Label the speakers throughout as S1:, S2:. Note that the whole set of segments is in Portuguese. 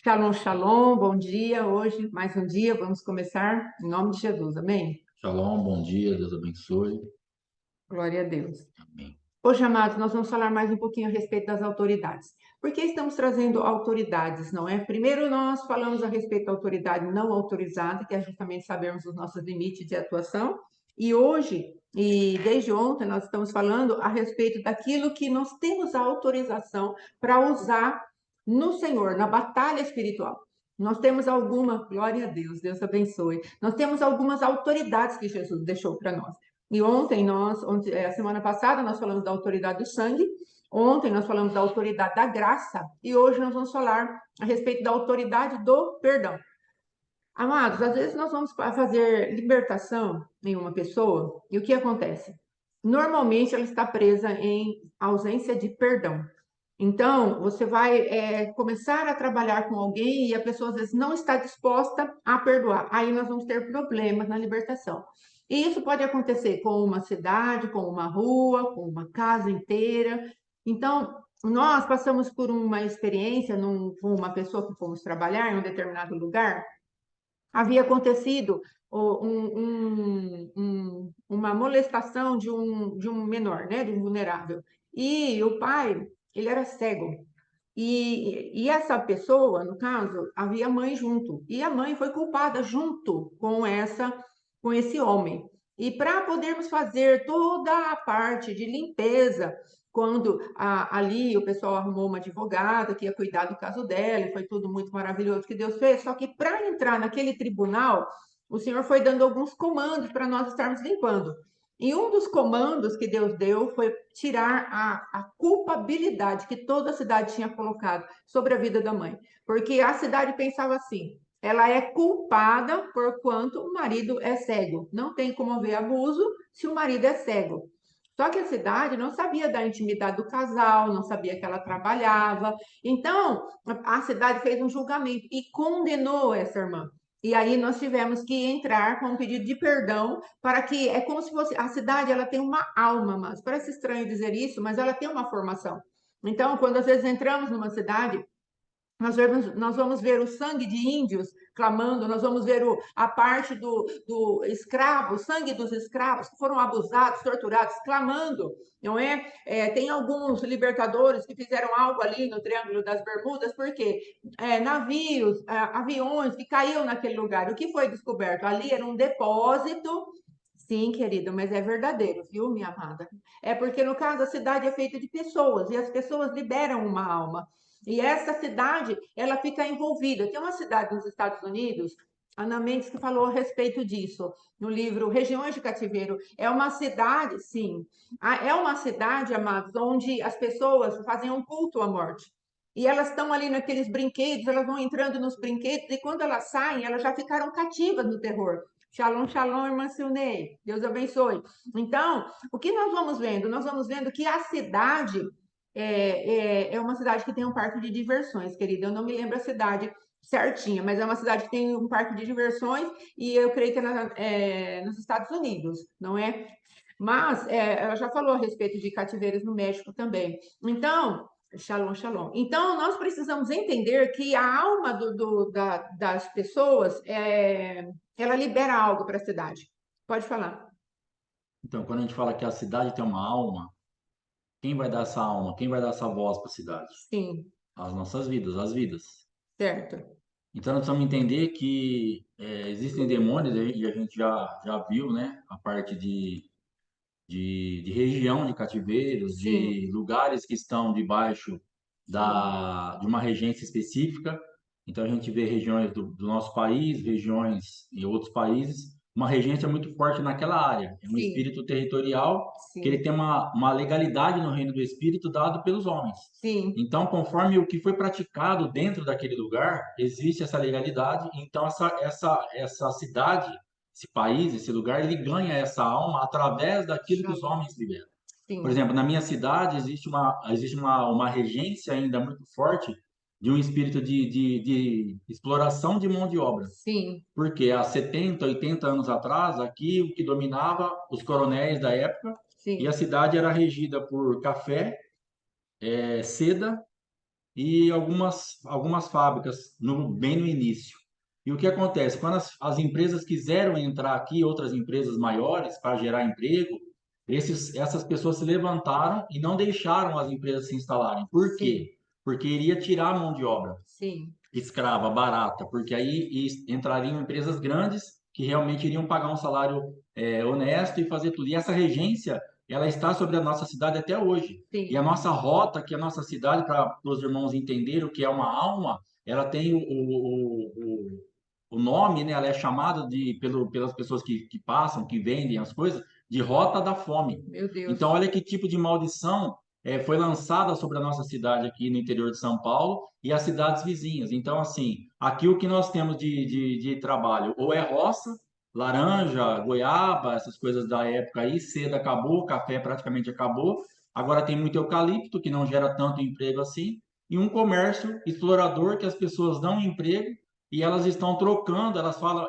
S1: Shalom, shalom, bom dia. Hoje, mais um dia, vamos começar em nome de Jesus, amém?
S2: Shalom, bom dia, Deus abençoe.
S1: Glória a Deus.
S2: Amém.
S1: Hoje, amados, nós vamos falar mais um pouquinho a respeito das autoridades. Por que estamos trazendo autoridades, não é? Primeiro, nós falamos a respeito da autoridade não autorizada, que é justamente sabermos os nossos limites de atuação. E hoje, e desde ontem, nós estamos falando a respeito daquilo que nós temos a autorização para usar no Senhor, na batalha espiritual. Nós temos alguma, glória a Deus, Deus abençoe. Nós temos algumas autoridades que Jesus deixou para nós. E a semana passada, nós falamos da autoridade do sangue, ontem nós falamos da autoridade da graça, e hoje nós vamos falar a respeito da autoridade do perdão. Amados, às vezes nós vamos fazer libertação em uma pessoa, e o que acontece? Normalmente ela está presa em ausência de perdão. Então, você vai começar a trabalhar com alguém e a pessoa às vezes não está disposta a perdoar. Aí nós vamos ter problemas na libertação. E isso pode acontecer com uma cidade, com uma rua, com uma casa inteira. Então, nós passamos por uma experiência com uma pessoa que fomos trabalhar em um determinado lugar. Havia acontecido uma molestação de um menor, né, de um vulnerável. E o pai, ele era cego. E essa pessoa, no caso, havia mãe junto. E a mãe foi culpada junto com esse homem. E para podermos fazer toda a parte de limpeza, quando ali o pessoal arrumou uma advogada que ia cuidar do caso dela, e foi tudo muito maravilhoso que Deus fez. Só que para entrar naquele tribunal, o Senhor foi dando alguns comandos para nós estarmos limpando. E um dos comandos que Deus deu foi tirar a culpabilidade que toda a cidade tinha colocado sobre a vida da mãe. Porque a cidade pensava assim: ela é culpada por quanto o marido é cego. Não tem como haver abuso se o marido é cego. Só que a cidade não sabia da intimidade do casal, não sabia que ela trabalhava. Então, a cidade fez um julgamento e condenou essa irmã. E aí nós tivemos que entrar com um pedido de perdão para que é como se fosse a cidade, ela tem uma alma, mas parece estranho dizer isso, mas ela tem uma formação. Então, quando às vezes entramos numa cidade, nós vamos ver o sangue de índios clamando, nós vamos ver a parte do escravo, o sangue dos escravos que foram abusados, torturados, clamando, não é? Tem alguns libertadores que fizeram algo ali no Triângulo das Bermudas, porque navios, aviões que caíam naquele lugar. O que foi descoberto? Ali era um depósito. Sim, querido, mas é verdadeiro, viu, minha amada? É porque, no caso, a cidade é feita de pessoas e as pessoas liberam uma alma. E essa cidade, ela fica envolvida. Tem uma cidade nos Estados Unidos, Ana Mendes, que falou a respeito disso, no livro Regiões de Cativeiro. É uma cidade, sim, é uma cidade, amados, onde as pessoas fazem um culto à morte. E elas estão ali naqueles brinquedos, elas vão entrando nos brinquedos, e quando elas saem, elas já ficaram cativas no terror. Shalom, shalom, irmã Silnei. Deus abençoe. Então, o que nós vamos vendo? Nós vamos vendo que a cidade é uma cidade que tem um parque de diversões, querida. Eu não me lembro a cidade certinha, mas é uma cidade que tem um parque de diversões e eu creio que nos Estados Unidos, não é? Mas ela já falou a respeito de cativeiros no México também. Então, shalom, shalom. Então, nós precisamos entender que a alma das pessoas, ela libera algo para a cidade. Pode falar.
S2: Então, quando a gente fala que a cidade tem uma alma, quem vai dar essa alma? Quem vai dar essa voz para a cidade?
S1: Sim,
S2: As nossas vidas, as vidas.
S1: certo.
S2: Então, nós precisamos entender que existem demônios, e a gente já viu, né, a parte de região de cativeiros,
S1: Sim,
S2: de lugares que estão debaixo
S1: sim,
S2: de uma regência específica. Então, a gente vê regiões do nosso país, regiões em outros países, uma regência muito forte naquela área. É um
S1: sim,
S2: espírito territorial que ele
S1: sim,
S2: tem uma legalidade no reino do espírito dado pelos homens.
S1: sim.
S2: Então, conforme o que foi praticado dentro daquele lugar, existe essa legalidade. Então, essa cidade, esse país, esse lugar, ele ganha essa alma através daquilo que os
S1: Shalom.
S2: homens liberam. Por
S1: Sim,
S2: exemplo, na minha cidade existe uma regência ainda muito forte de um espírito de exploração de mão de obra.
S1: sim,
S2: Porque há 70, 80 anos atrás, aqui o que dominava os coronéis da época, e a
S1: sim,
S2: cidade era regida por café, seda e algumas fábricas bem no início. E o que acontece? Quando as empresas quiseram entrar aqui, outras empresas maiores, para gerar emprego, essas pessoas se levantaram e não deixaram as empresas se instalarem. Por
S1: Sim,
S2: quê? Porque iria tirar a mão de obra
S1: sim,
S2: escrava, barata, porque aí entrariam empresas grandes que realmente iriam pagar um salário honesto e fazer tudo. E essa regência, ela está sobre a nossa cidade até hoje. E a
S1: sim,
S2: nossa rota, que é a nossa cidade, para os irmãos entenderem o que é uma alma, ela tem o nome, né? Ela é chamada pelas pessoas que passam, que vendem as coisas, de Rota da Fome.
S1: meu
S2: Então,
S1: Deus.
S2: olha que tipo de maldição foi lançada sobre a nossa cidade aqui no interior de São Paulo e as cidades vizinhas. Então, assim, aqui o que nós temos de trabalho ou é roça, laranja, goiaba, essas coisas da época aí, seda acabou, café praticamente acabou. Agora tem muito eucalipto, que não gera tanto emprego assim, e um comércio explorador que as pessoas dão emprego e elas estão trocando, elas falam,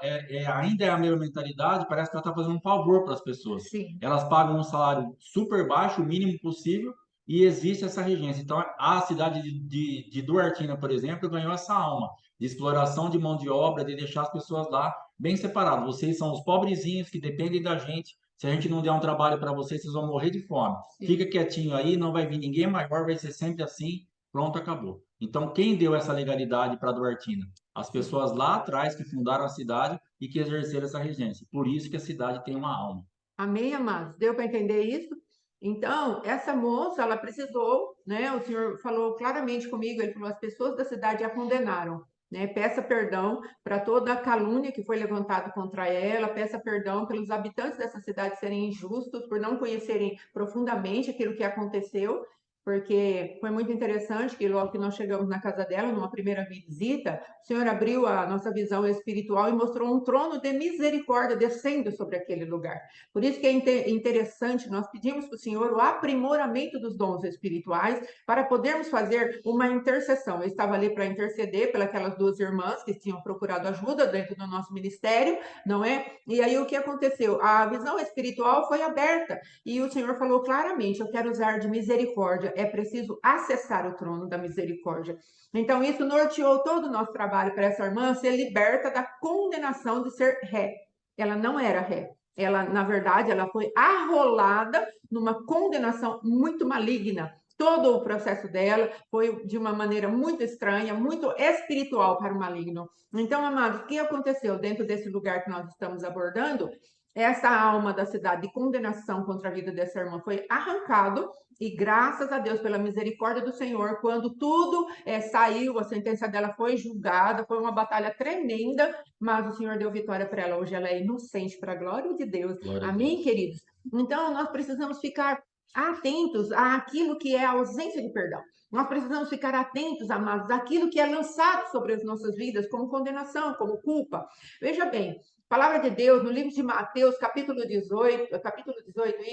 S2: ainda é a mesma mentalidade, parece que ela está fazendo um favor para as pessoas.
S1: Sim,
S2: Elas pagam um salário super baixo, o mínimo possível, e existe essa regência. Então, a cidade de Duartina, por exemplo, ganhou essa alma de exploração de mão de obra, de deixar as pessoas lá bem separadas. Vocês são os pobrezinhos que dependem da gente. Se a gente não der um trabalho para vocês, vocês vão morrer de fome. Fica
S1: sim.
S2: quietinho aí, não vai vir ninguém maior, vai ser sempre assim. Pronto, acabou. Então, quem deu essa legalidade para Duartina? As pessoas lá atrás que fundaram a cidade e que exerceram essa regência. Por isso que a cidade tem uma alma.
S1: Amém, amados? Deu para entender isso? Então, essa moça, ela precisou, né? O senhor falou claramente comigo, ele falou, as pessoas da cidade a condenaram, né? Peça perdão para toda a calúnia que foi levantada contra ela, peça perdão pelos habitantes dessa cidade serem injustos, por não conhecerem profundamente aquilo que aconteceu, porque foi muito interessante que logo que nós chegamos na casa dela, numa primeira visita, o Senhor abriu a nossa visão espiritual e mostrou um trono de misericórdia descendo sobre aquele lugar. Por isso que é interessante, nós pedimos para o Senhor o aprimoramento dos dons espirituais para podermos fazer uma intercessão. Eu estava ali para interceder pelas duas irmãs que tinham procurado ajuda dentro do nosso ministério, não é? E aí o que aconteceu? A visão espiritual foi aberta e o Senhor falou claramente: eu quero usar de misericórdia, é preciso acessar o trono da misericórdia. Então, isso norteou todo o nosso trabalho para essa irmã ser liberta da condenação de ser ré. Ela não era ré. Ela, na verdade, ela foi arrolada numa condenação muito maligna. Todo o processo dela foi de uma maneira muito estranha, muito espiritual para o maligno. Então, amados, o que aconteceu dentro desse lugar que nós estamos abordando? Essa alma da cidade de condenação contra a vida dessa irmã foi arrancado e graças a Deus pela misericórdia do Senhor, quando tudo saiu, a sentença dela foi julgada, foi uma batalha tremenda, mas o Senhor deu vitória para ela. Hoje ela é inocente, para a glória de Deus.
S2: Glória a
S1: Amém,
S2: Deus.
S1: queridos? Então, nós precisamos ficar atentos àquilo que é a ausência de perdão. Nós precisamos ficar atentos, amados, àquilo que é lançado sobre as nossas vidas como condenação, como culpa. Veja bem, palavra de Deus, no livro de Mateus, capítulo 18,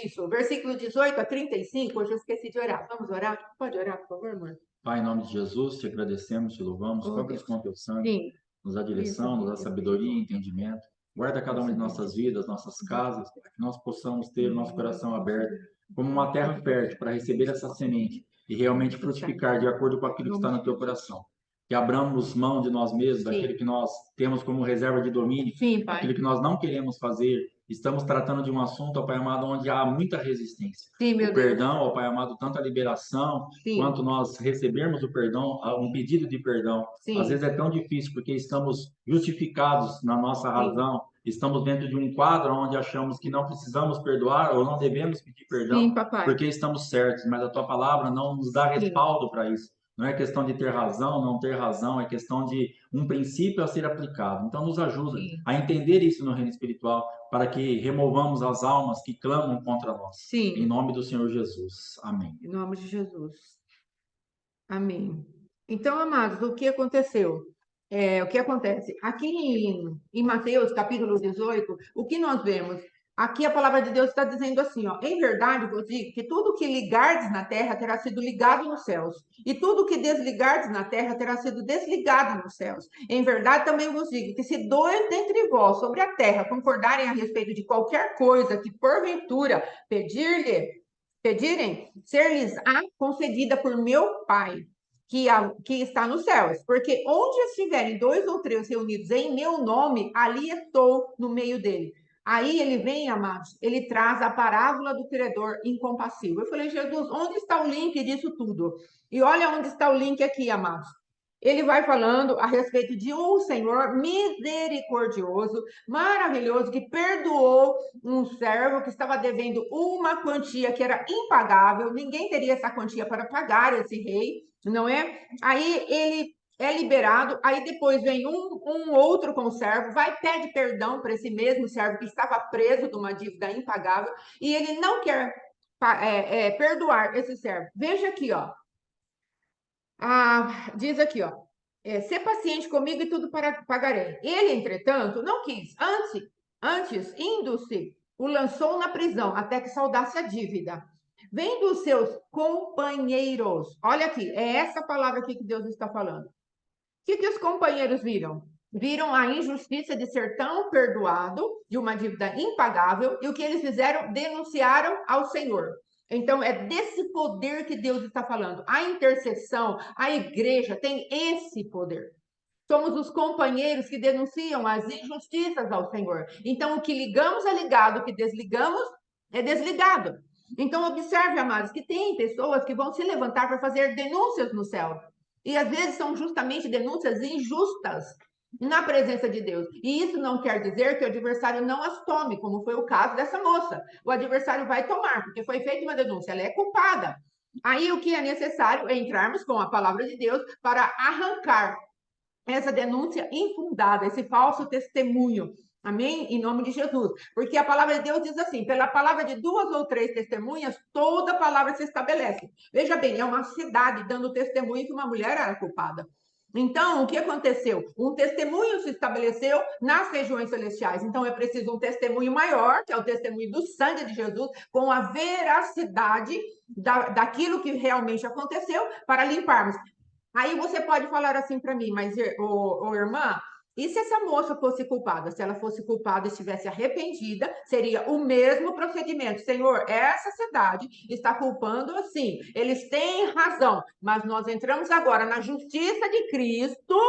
S1: isso, versículo 18 a 35, hoje eu esqueci de orar. Vamos orar? Pode orar, por favor, amor?
S2: Pai, em nome de Jesus, te agradecemos, te louvamos,
S1: Oh,
S2: cobre-nos
S1: Deus.
S2: com teu sangue,
S1: Sim,
S2: nos dá
S1: isso,
S2: direção, nos dá sabedoria e
S1: espiritual.
S2: entendimento. Guarda cada uma
S1: Isso,
S2: de nossas
S1: Deus.
S2: vidas, nossas casas, para que nós possamos ter o nosso coração aberto
S1: Isso,
S2: como uma terra fértil para receber essa semente e realmente
S1: Pai.
S2: frutificar de acordo com aquilo que está no teu coração. Que abramos mão de nós mesmos, daquilo
S1: Sim,
S2: que nós temos como reserva de domínio,
S1: sim, Pai.
S2: aquilo que nós não queremos fazer. Estamos tratando de um assunto, ó Pai amado, onde há muita resistência.
S1: Sim,
S2: O
S1: meu Deus.
S2: perdão, ó Pai amado, tanto a liberação
S1: Sim,
S2: quanto nós recebermos o perdão, um pedido de perdão, às vezes
S1: sim,
S2: é tão difícil porque estamos justificados na nossa
S1: sim,
S2: razão, estamos dentro de um quadro onde achamos que não precisamos perdoar ou não devemos pedir perdão
S1: sim, papai.
S2: porque estamos certos, mas a tua palavra não nos dá
S1: Sim,
S2: respaldo para isso. Não é questão de ter razão, não ter razão, é questão de um princípio a ser aplicado. Então, nos ajuda
S1: sim,
S2: a entender isso no reino espiritual, para que removamos as almas que clamam contra nós. Em
S1: sim.
S2: nome do Senhor Jesus. Amém.
S1: Em nome de Jesus. Amém. Então, amados, o que aconteceu? O que acontece? Aqui em Mateus, capítulo 18, o que nós vemos? Aqui a palavra de Deus está dizendo assim, ó, em verdade vos digo que tudo que ligardes na terra terá sido ligado nos céus, e tudo que desligardes na terra terá sido desligado nos céus. Em verdade também vos digo que se dois dentre vós sobre a terra concordarem a respeito de qualquer coisa que porventura pedirem, ser-lhes-á concedida por meu Pai que está nos céus, porque onde estiverem dois ou três reunidos em meu nome, ali estou no meio dele. Aí ele vem, amados, ele traz a parábola do credor incompassível. Eu falei, Jesus, onde está o link disso tudo? E olha onde está o link aqui, amados. Ele vai falando a respeito de um Senhor misericordioso, maravilhoso, que perdoou um servo que estava devendo uma quantia que era impagável, ninguém teria essa quantia para pagar esse rei, não é? Aí ele é liberado, aí depois vem um outro conservo, vai pede perdão para esse mesmo servo que estava preso de uma dívida impagável, e ele não quer perdoar esse servo. Veja aqui, ó. Diz aqui, ó. Ser paciente comigo e tudo pagarei. Ele, entretanto, não quis. Antes indo-se, o lançou na prisão até que saudasse a dívida. Vendo os seus companheiros, olha aqui, é essa palavra aqui que Deus está falando. O que os companheiros viram? Viram a injustiça de ser tão perdoado de uma dívida impagável, e o que eles fizeram? Denunciaram ao Senhor. Então, é desse poder que Deus está falando. A intercessão, a igreja tem esse poder. Somos os companheiros que denunciam as injustiças ao Senhor. Então, o que ligamos é ligado, o que desligamos é desligado. Então, observe, amados, que tem pessoas que vão se levantar para fazer denúncias no céu. E às vezes são justamente denúncias injustas na presença de Deus. E isso não quer dizer que o adversário não as tome, como foi o caso dessa moça. O adversário vai tomar, porque foi feita uma denúncia, ela é culpada. Aí o que é necessário é entrarmos com a palavra de Deus para arrancar essa denúncia infundada, esse falso testemunho. Amém? Em nome de Jesus. Porque a palavra de Deus diz assim: pela palavra de duas ou três testemunhas, toda palavra se estabelece. Veja bem, é uma cidade dando testemunho que uma mulher era culpada. Então, o que aconteceu? Um testemunho se estabeleceu nas regiões celestiais. Então, é preciso um testemunho maior, que é o testemunho do sangue de Jesus, com a veracidade daquilo que realmente aconteceu, para limparmos. Aí você pode falar assim para mim, mas, irmã, e se essa moça fosse culpada? Se ela fosse culpada e estivesse arrependida, seria o mesmo procedimento. Senhor, essa cidade está culpando assim. Eles têm razão, mas nós entramos agora na justiça de Cristo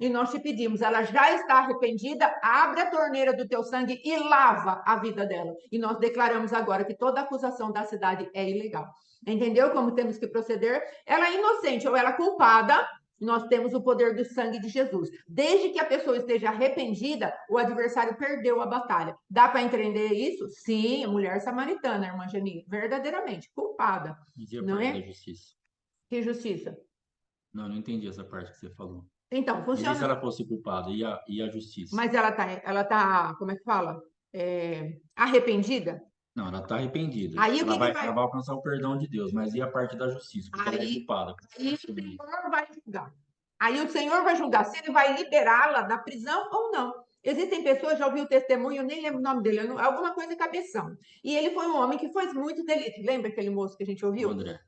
S1: e nós te pedimos, ela já está arrependida, abre a torneira do teu sangue e lava a vida dela. E nós declaramos agora que toda acusação da cidade é ilegal. Entendeu como temos que proceder? Ela é inocente ou ela é culpada, nós temos o poder do sangue de Jesus. Desde que a pessoa esteja arrependida, o adversário perdeu a batalha. Dá para entender isso? Sim, mulher samaritana, irmã Janine, verdadeiramente culpada.
S2: E a
S1: não
S2: parte
S1: é?
S2: da justiça?
S1: Que justiça?
S2: Não entendi essa parte que você falou.
S1: Então,
S2: Mas e se
S1: funciona.
S2: ela fosse culpada? E a justiça?
S1: Mas ela tá, como é que fala? Arrependida?
S2: Não, ela está arrependida.
S1: Aí o
S2: Ela
S1: que que
S2: vai,
S1: vai?
S2: ela vai alcançar o perdão de Deus, mas e a parte da justiça? Porque ela é
S1: Aí,
S2: culpada.
S1: aí o Senhor vai julgar. Aí o Senhor vai julgar se ele vai liberá-la da prisão ou não. Existem pessoas, já ouvi o testemunho, eu nem lembro o nome dele, alguma coisa cabeção. E ele foi um homem que fez muito delito. Lembra aquele moço que a gente
S2: O
S1: ouviu?
S2: André.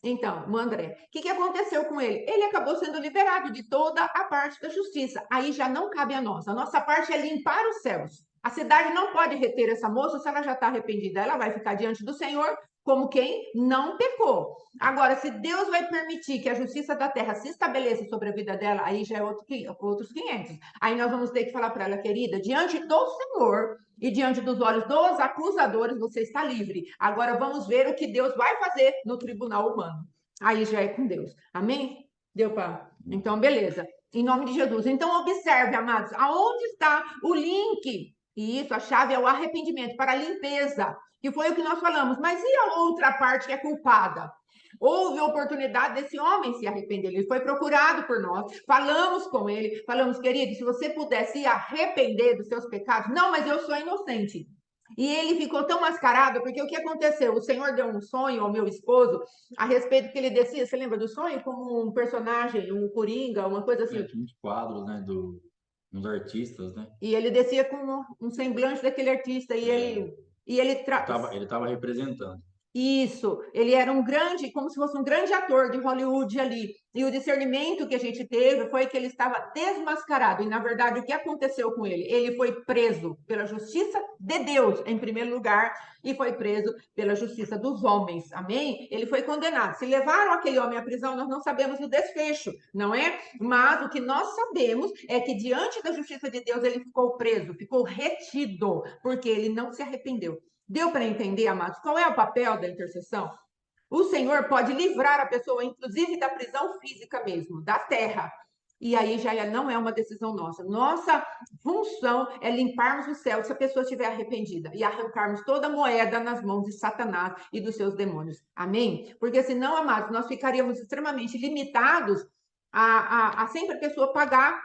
S1: Então, o André. O que aconteceu com ele? Ele acabou sendo liberado de toda a parte da justiça. Aí já não cabe a nós. A nossa parte é limpar os céus. A cidade não pode reter essa moça se ela já está arrependida. Ela vai ficar diante do Senhor como quem não pecou. Agora, se Deus vai permitir que a justiça da terra se estabeleça sobre a vida dela, aí já é outros 500. Aí nós vamos ter que falar para ela, querida, diante do Senhor e diante dos olhos dos acusadores, você está livre. Agora vamos ver o que Deus vai fazer no tribunal humano. Aí já é com Deus. Amém? Deu para? Então, beleza. Em nome de Jesus. Então, observe, amados, aonde está o link? E isso, a chave é o arrependimento para a limpeza, que foi o que nós falamos. Mas e a outra parte que é culpada? Houve oportunidade desse homem se arrepender. Ele foi procurado por nós, falamos com ele, falamos, querido, se você pudesse se arrepender dos seus pecados, não, mas eu sou inocente. E ele ficou tão mascarado, porque o que aconteceu? O Senhor deu um sonho ao meu esposo a respeito que ele descia. Você lembra do sonho? Como um personagem, um coringa, uma coisa assim.
S2: Tinha uns quadros, né, dos artistas, né?
S1: E ele descia com um semblante daquele artista. E ele
S2: Ele estava representando.
S1: Isso, ele era um grande, como se fosse um grande ator de Hollywood ali. E o discernimento que a gente teve foi que ele estava desmascarado. E, na verdade, o que aconteceu com ele? Ele foi preso pela justiça de Deus, em primeiro lugar, e foi preso pela justiça dos homens. Amém? Ele foi condenado. Se levaram aquele homem à prisão, nós não sabemos o desfecho, não é? Mas o que nós sabemos é que, diante da justiça de Deus, ele ficou preso, ficou retido, porque ele não se arrependeu. Deu para entender, amados, qual é o papel da intercessão? O Senhor pode livrar a pessoa, inclusive, da prisão física mesmo, da terra. E aí já não é uma decisão nossa. Nossa função é limparmos o céu se a pessoa estiver arrependida e arrancarmos toda a moeda nas mãos de Satanás e dos seus demônios. Amém? Porque senão, amados, nós ficaríamos extremamente limitados a sempre a pessoa pagar,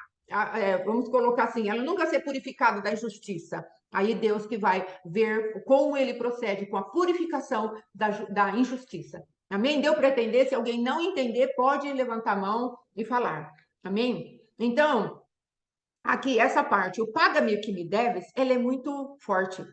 S1: vamos colocar assim, ela nunca ser purificada da injustiça. Aí Deus que vai ver como ele procede com a purificação da injustiça. Amém? Deu para entender? Se alguém não entender, pode levantar a mão e falar. Amém? Então, aqui, essa parte, o paga-me o que me deves, ela é muito forte.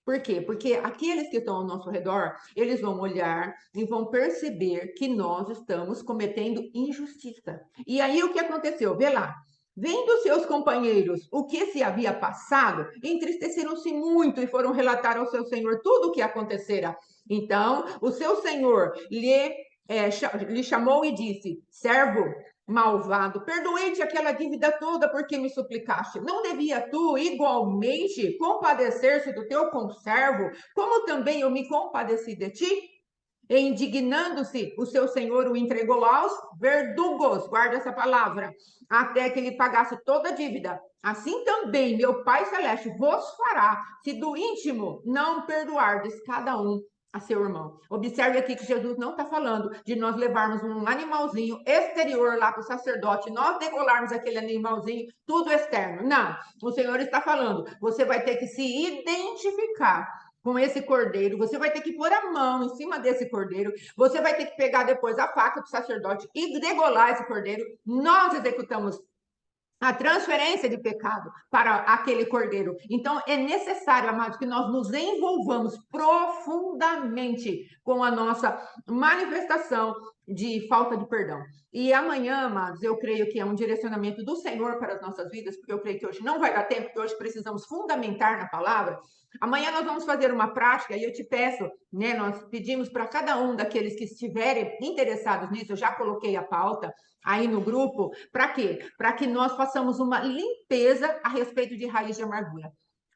S1: Por quê? Porque aqueles que estão ao nosso redor, eles vão olhar e vão perceber que nós estamos cometendo injustiça. E aí o que aconteceu? Vê lá. Vendo seus companheiros o que se havia passado, entristeceram-se muito e foram relatar ao seu senhor tudo o que acontecera. Então, o seu senhor lhe chamou e disse: servo malvado, perdoei-te aquela dívida toda porque me suplicaste. Não devia tu igualmente compadecer-se do teu conservo, como também eu me compadeci de ti? E indignando-se, o seu senhor o entregou aos verdugos, guarda essa palavra, até que ele pagasse toda a dívida. Assim também meu Pai Celeste vos fará, se do íntimo não perdoardes cada um a seu irmão. Observe aqui que Jesus não está falando de nós levarmos um animalzinho exterior lá para o sacerdote, nós degolarmos aquele animalzinho, tudo externo. Não, o Senhor está falando, você vai ter que se identificar com esse cordeiro, você vai ter que pôr a mão em cima desse cordeiro, você vai ter que pegar depois a faca do sacerdote e degolar esse cordeiro. Nós executamos a transferência de pecado para aquele cordeiro. Então, é necessário, amados, que nós nos envolvamos profundamente com a nossa manifestação de falta de perdão. E amanhã, amados, eu creio que é um direcionamento do Senhor para as nossas vidas, porque eu creio que hoje não vai dar tempo, porque hoje precisamos fundamentar na palavra. Amanhã nós vamos fazer uma prática e eu te peço, né, nós pedimos para cada um daqueles que estiverem interessados nisso, eu já coloquei a pauta aí no grupo, para quê? Para que nós façamos uma limpeza a respeito de raiz de amargura.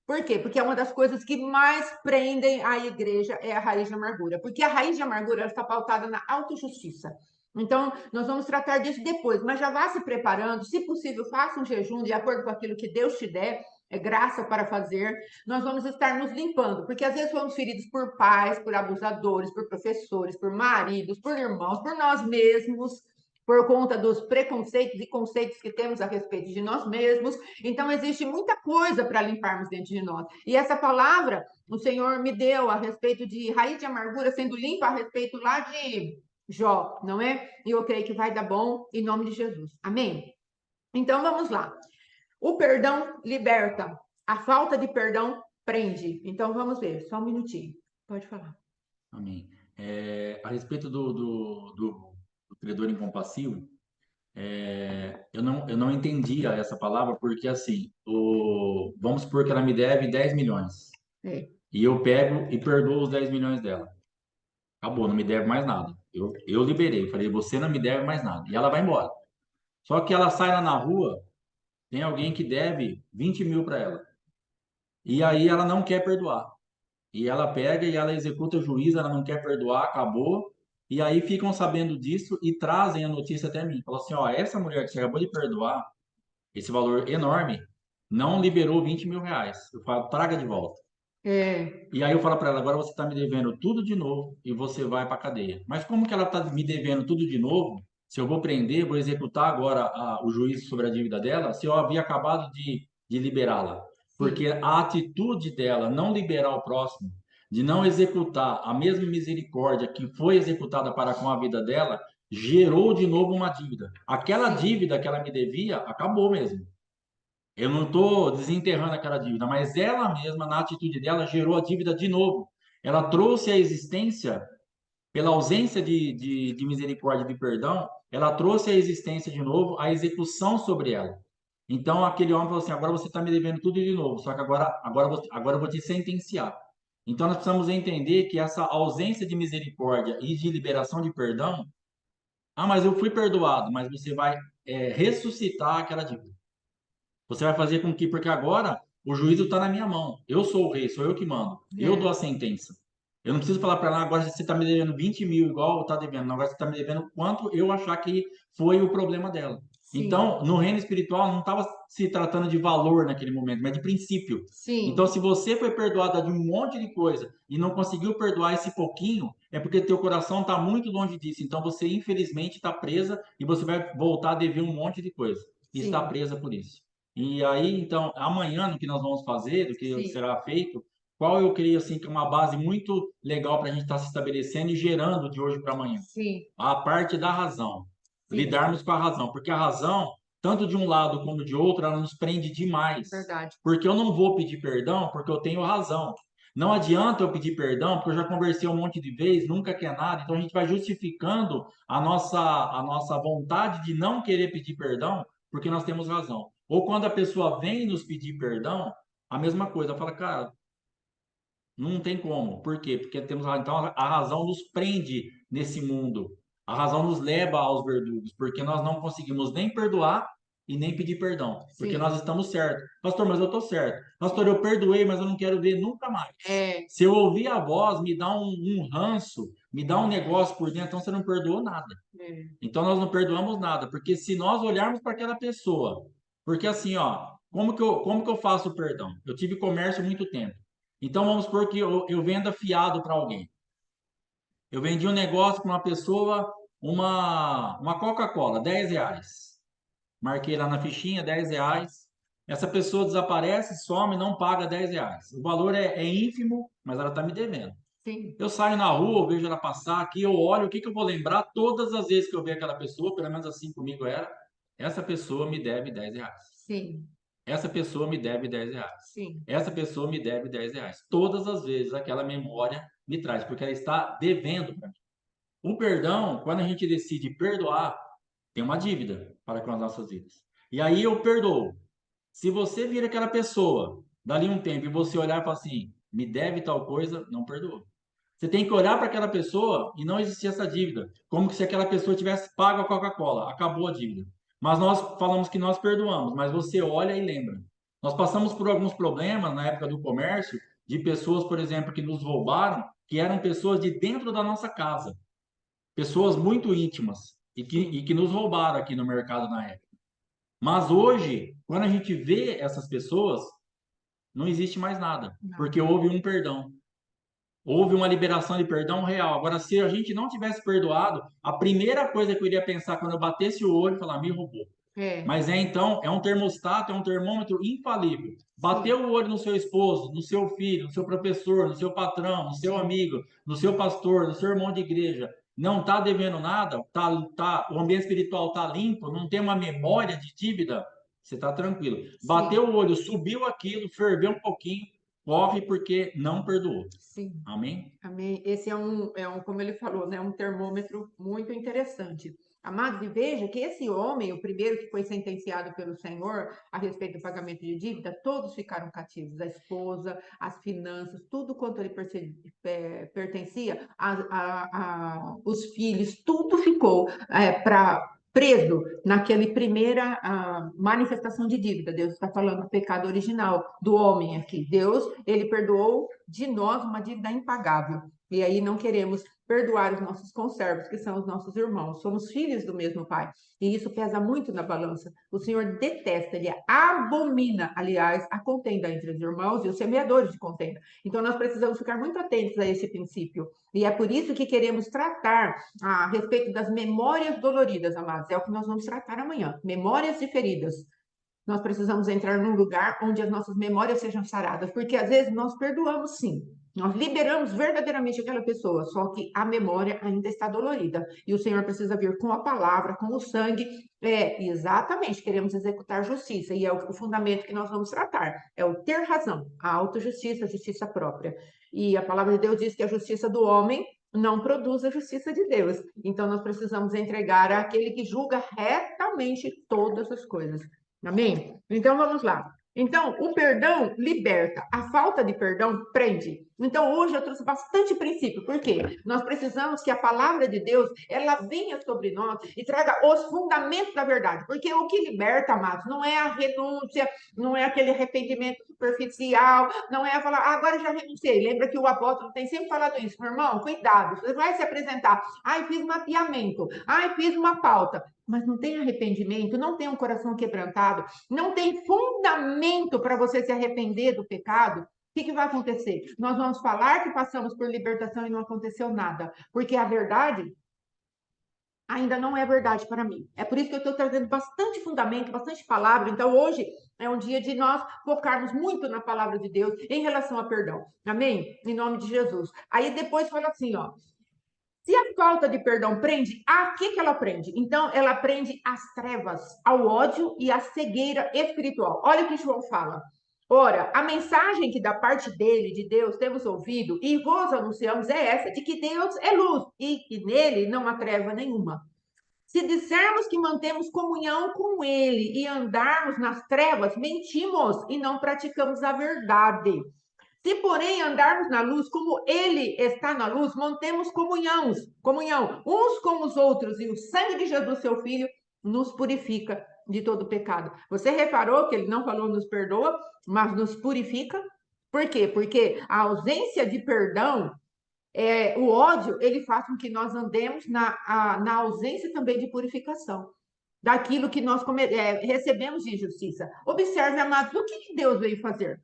S1: Por quê? Porque é uma das coisas que mais prendem a igreja é a raiz de amargura. Porque a raiz de amargura está pautada na autojustiça. Então, nós vamos tratar disso depois, mas já vá se preparando. Se possível, faça um jejum de acordo com aquilo que Deus te der, é graça para fazer. Nós vamos estar nos limpando, porque às vezes fomos feridos por pais, por abusadores, por professores, por maridos, por irmãos, por nós mesmos, por conta dos preconceitos e conceitos que temos a respeito de nós mesmos. Então, existe muita coisa para limparmos dentro de nós. E essa palavra o Senhor me deu a respeito de raiz de amargura sendo limpa a respeito lá de Jó, não é? E eu creio que vai dar bom em nome de Jesus. Amém? Então, vamos lá. O perdão liberta. A falta de perdão prende. Então, vamos ver. Só um minutinho. Pode falar.
S2: Amém. A respeito do credor incompassivo, eu não entendia essa palavra porque, assim, vamos supor que ela me deve 10 milhões
S1: É.
S2: e eu pego e perdoo os 10 milhões dela. Acabou, não me deve mais nada. Eu liberei, falei, você não me deve mais nada. E ela vai embora. Só que ela sai lá na rua, tem alguém que deve 20 mil para ela. E aí ela não quer perdoar. E ela pega e ela executa o juiz, ela não quer perdoar, acabou. E aí ficam sabendo disso e trazem a notícia até mim. Falam assim, ó, essa mulher que você acabou de perdoar, esse valor enorme, não liberou 20 mil reais. Eu falo, traga de volta.
S1: É.
S2: E aí eu falo para ela, agora você está me devendo tudo de novo e você vai para a cadeia. Mas como que ela está me devendo tudo de novo? Se eu vou prender, vou executar agora o juízo sobre a dívida dela, se eu havia acabado de liberá-la. Porque
S1: Sim.
S2: a atitude dela não liberar o próximo, de não executar a mesma misericórdia que foi executada para com a vida dela, gerou de novo uma dívida. Aquela
S1: Sim.
S2: dívida que ela me devia, acabou mesmo. Eu não estou desenterrando aquela dívida, mas ela mesma, na atitude dela, gerou a dívida de novo. Ela trouxe à existência pela ausência de misericórdia e de perdão, ela trouxe à existência de novo a execução sobre ela. Então aquele homem falou assim: agora você está me devendo tudo de novo, só que agora eu vou te sentenciar. Então nós precisamos entender que essa ausência de misericórdia e de liberação de perdão, mas eu fui perdoado, mas você vai ressuscitar aquela dívida. Você vai fazer com que, porque agora o juízo está na minha mão. Eu sou o rei, sou eu que mando. Eu dou
S1: É,
S2: a sentença. Eu não preciso falar para ela, agora você está me devendo 20 mil, igual está devendo. Não, agora você está me devendo quanto eu achar que foi o problema dela.
S1: sim,
S2: Então, no reino espiritual, não estava se tratando de valor naquele momento, mas de princípio. Então,
S1: sim,
S2: se você foi perdoada de um monte de coisa e não conseguiu perdoar esse pouquinho, é porque teu coração está muito longe disso. Então, você, infelizmente, está presa e você vai voltar a dever um monte de coisa. E está
S1: sim,
S2: presa por isso. E aí, então, amanhã, no que nós vamos fazer, do que
S1: sim,
S2: será feito, qual eu creio assim que é uma base muito legal para a gente estar se estabelecendo e gerando de hoje para amanhã?
S1: sim,
S2: A parte da razão.
S1: sim,
S2: Lidarmos com a razão, porque a razão, tanto de um lado como de outro, ela nos prende demais.
S1: verdade.
S2: Porque eu não vou pedir perdão porque eu tenho razão. Não adianta eu pedir perdão, porque eu já conversei um monte de vezes, nunca quer nada, então a gente vai justificando a nossa vontade de não querer pedir perdão, porque nós temos razão. Ou quando a pessoa vem nos pedir perdão, a mesma coisa, ela fala, cara, não tem como. Por quê? Porque temos razão. Então a razão nos prende nesse mundo. A razão nos leva aos verdugos, porque nós não conseguimos nem perdoar e nem pedir perdão, porque
S1: Sim,
S2: nós estamos certos. Pastor, mas eu estou certo. Pastor,
S1: sim.
S2: eu perdoei, mas eu não quero ver nunca mais.
S1: É,
S2: Se eu ouvir a voz, me dá um ranço, me dá um negócio por dentro, então você não perdoou nada.
S1: é,
S2: Então nós não perdoamos nada, porque se nós olharmos para aquela pessoa, porque assim, ó, como que eu faço o perdão? Eu tive comércio há muito tempo. Então vamos supor que eu venda fiado para alguém. Eu vendi um negócio para uma pessoa, uma Coca-Cola, R$ 10. Marquei lá na fichinha, R$ 10. Essa pessoa desaparece, some, não paga R$ 10. O valor é ínfimo, mas ela está me devendo.
S1: sim,
S2: Eu saio na rua, eu vejo ela passar aqui, eu olho, o que que eu vou lembrar todas as vezes que eu ver aquela pessoa, pelo menos assim comigo era, essa pessoa me deve R$ 10.
S1: sim,
S2: Essa pessoa me deve R$ 10.
S1: sim,
S2: Essa pessoa me deve R$ 10. Todas as vezes aquela memória me traz, porque ela está devendo para mim. O perdão, quando a gente decide perdoar, tem uma dívida para com as nossas vidas. E aí eu perdoo. Se você vira aquela pessoa, dali um tempo, e você olhar e falar assim, me deve tal coisa, não perdoa. Você tem que olhar para aquela pessoa e não existir essa dívida, como se aquela pessoa tivesse pago a Coca-Cola, acabou a dívida. Mas nós falamos que nós perdoamos, mas você olha e lembra. Nós passamos por alguns problemas na época do comércio, de pessoas, por exemplo, que nos roubaram, que eram pessoas de dentro da nossa casa, pessoas muito íntimas
S1: sim.
S2: e que nos roubaram aqui no mercado na época. Mas hoje, quando a gente vê essas pessoas, não existe mais nada,
S1: Não.
S2: porque houve um perdão. Houve uma liberação de perdão real. Agora, se a gente não tivesse perdoado, a primeira coisa que eu iria pensar quando eu batesse o olho, falar, me roubou.
S1: É,
S2: Mas então, é um termostato, é um termômetro infalível.
S1: sim,
S2: Bateu o olho no seu esposo, no seu filho, no seu professor, no seu patrão, no seu
S1: sim,
S2: amigo, no seu pastor, no seu irmão de igreja. Não está devendo nada, o ambiente espiritual está limpo, não tem uma memória de dívida, você está tranquilo. Bateu
S1: sim,
S2: o olho, subiu aquilo, ferveu um pouquinho, corre porque não perdoou.
S1: sim.
S2: Amém?
S1: Amém. Esse como ele falou, né, um termômetro muito interessante. Amados, e veja que esse homem, o primeiro que foi sentenciado pelo Senhor a respeito do pagamento de dívida, todos ficaram cativos. A esposa, as finanças, tudo quanto ele pertencia, os filhos, tudo ficou preso naquele primeira manifestação de dívida. Deus está falando do pecado original do homem aqui. Deus, ele perdoou de nós uma dívida impagável. E aí não queremos perdoar os nossos conservos, que são os nossos irmãos. Somos filhos do mesmo Pai. E isso pesa muito na balança. O Senhor detesta, ele abomina, aliás, a contenda entre os irmãos e os semeadores de contenda. Então nós precisamos ficar muito atentos a esse princípio. E é por isso que queremos tratar a respeito das memórias doloridas, amados. É o que nós vamos tratar amanhã. Memórias de feridas. Nós precisamos entrar num lugar onde as nossas memórias sejam saradas, porque às vezes nós perdoamos sim. Nós liberamos verdadeiramente aquela pessoa, só que a memória ainda está dolorida. E o Senhor precisa vir com a palavra, com o sangue. Exatamente, queremos executar justiça. E é o fundamento que nós vamos tratar. É o ter razão, a autojustiça, a justiça própria. E a palavra de Deus diz que a justiça do homem não produz a justiça de Deus. Então, nós precisamos entregar àquele que julga retamente todas as coisas. Amém? Então, vamos lá. Então, o perdão liberta, a falta de perdão prende. Então, hoje eu trouxe bastante princípio, porque nós precisamos que a palavra de Deus, ela venha sobre nós e traga os fundamentos da verdade. Porque o que liberta, amados, não é a renúncia, não é aquele arrependimento superficial, não é falar, agora já renunciei. Lembra que o apóstolo tem sempre falado isso, meu irmão, cuidado, você vai se apresentar, ai, fiz mapeamento, ai, fiz uma pauta, mas não tem arrependimento, não tem um coração quebrantado, não tem fundamento para você se arrepender do pecado. O que vai acontecer? Nós vamos falar que passamos por libertação e não aconteceu nada, porque a verdade ainda não é verdade para mim. É por isso que eu estou trazendo bastante fundamento, bastante palavra. Então, hoje é um dia de nós focarmos muito na palavra de Deus em relação a perdão. Amém? Em nome de Jesus. Aí depois fala assim, ó. Se a falta de perdão prende, a que ela prende? Então, ela prende às trevas, ao ódio e à cegueira espiritual. Olha o que João fala. Ora, a mensagem que da parte dele, de Deus, temos ouvido e vos anunciamos é essa, de que Deus é luz e que nele não há treva nenhuma. Se dissermos que mantemos comunhão com ele e andarmos nas trevas, mentimos e não praticamos a verdade. Se, porém, andarmos na luz, como ele está na luz, mantemos comunhão uns com os outros, e o sangue de Jesus, seu Filho, nos purifica de todo pecado. Você reparou que ele não falou nos perdoa, mas nos purifica? Por quê? Porque a ausência de perdão, o ódio, ele faz com que nós andemos na ausência também de purificação daquilo que nós recebemos de injustiça. Observe, amados, o que Deus veio fazer?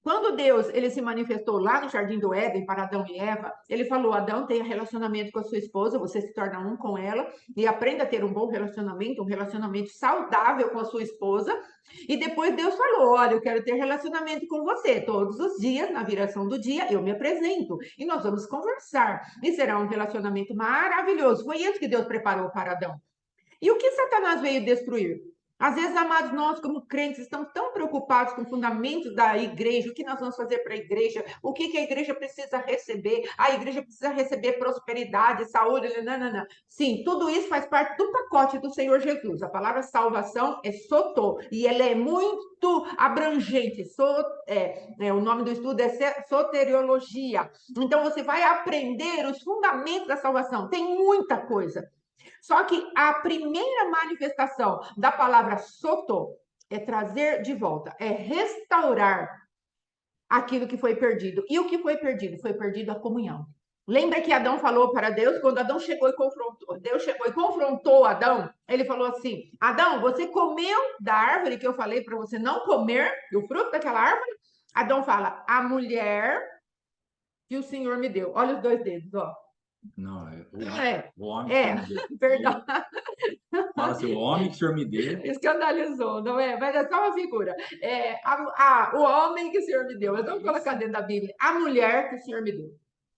S1: Quando Deus ele se manifestou lá no Jardim do Éden para Adão e Eva, ele falou: Adão, tenha relacionamento com a sua esposa, você se torna um com ela e aprenda a ter um bom relacionamento, um relacionamento saudável com a sua esposa. E depois Deus falou: olha, eu quero ter relacionamento com você todos os dias, na viração do dia, eu me apresento e nós vamos conversar. E será um relacionamento maravilhoso. Foi isso que Deus preparou para Adão. E o que Satanás veio destruir? Às vezes, amados, nós, como crentes, estamos tão preocupados com o fundamento da igreja, o que nós vamos fazer para a igreja, o que a igreja precisa receber, a igreja precisa receber prosperidade, saúde, não. Sim, tudo isso faz parte do pacote do Senhor Jesus. A palavra salvação é sotô, e ela é muito abrangente. O nome do estudo é soteriologia. Então, você vai aprender os fundamentos da salvação. Tem muita coisa. Só que a primeira manifestação da palavra soto é trazer de volta, é restaurar aquilo que foi perdido. E o que foi perdido? Foi perdido a comunhão. Lembra que Adão falou para Deus, quando Adão chegou e confrontou, Deus chegou e confrontou Adão, ele falou assim: Adão, você comeu da árvore que eu falei para você não comer, o fruto daquela árvore? Adão fala: a mulher que o Senhor me deu. Olha os dois dedos, ó.
S2: Não,
S1: O
S2: homem que o Senhor me deu.
S1: perdão.
S2: Fala assim, o homem que o Senhor me deu.
S1: Escandalizou, não é? Mas é só uma figura. O homem que o Senhor me deu. Vamos colocar dentro da Bíblia. A mulher que o Senhor me deu.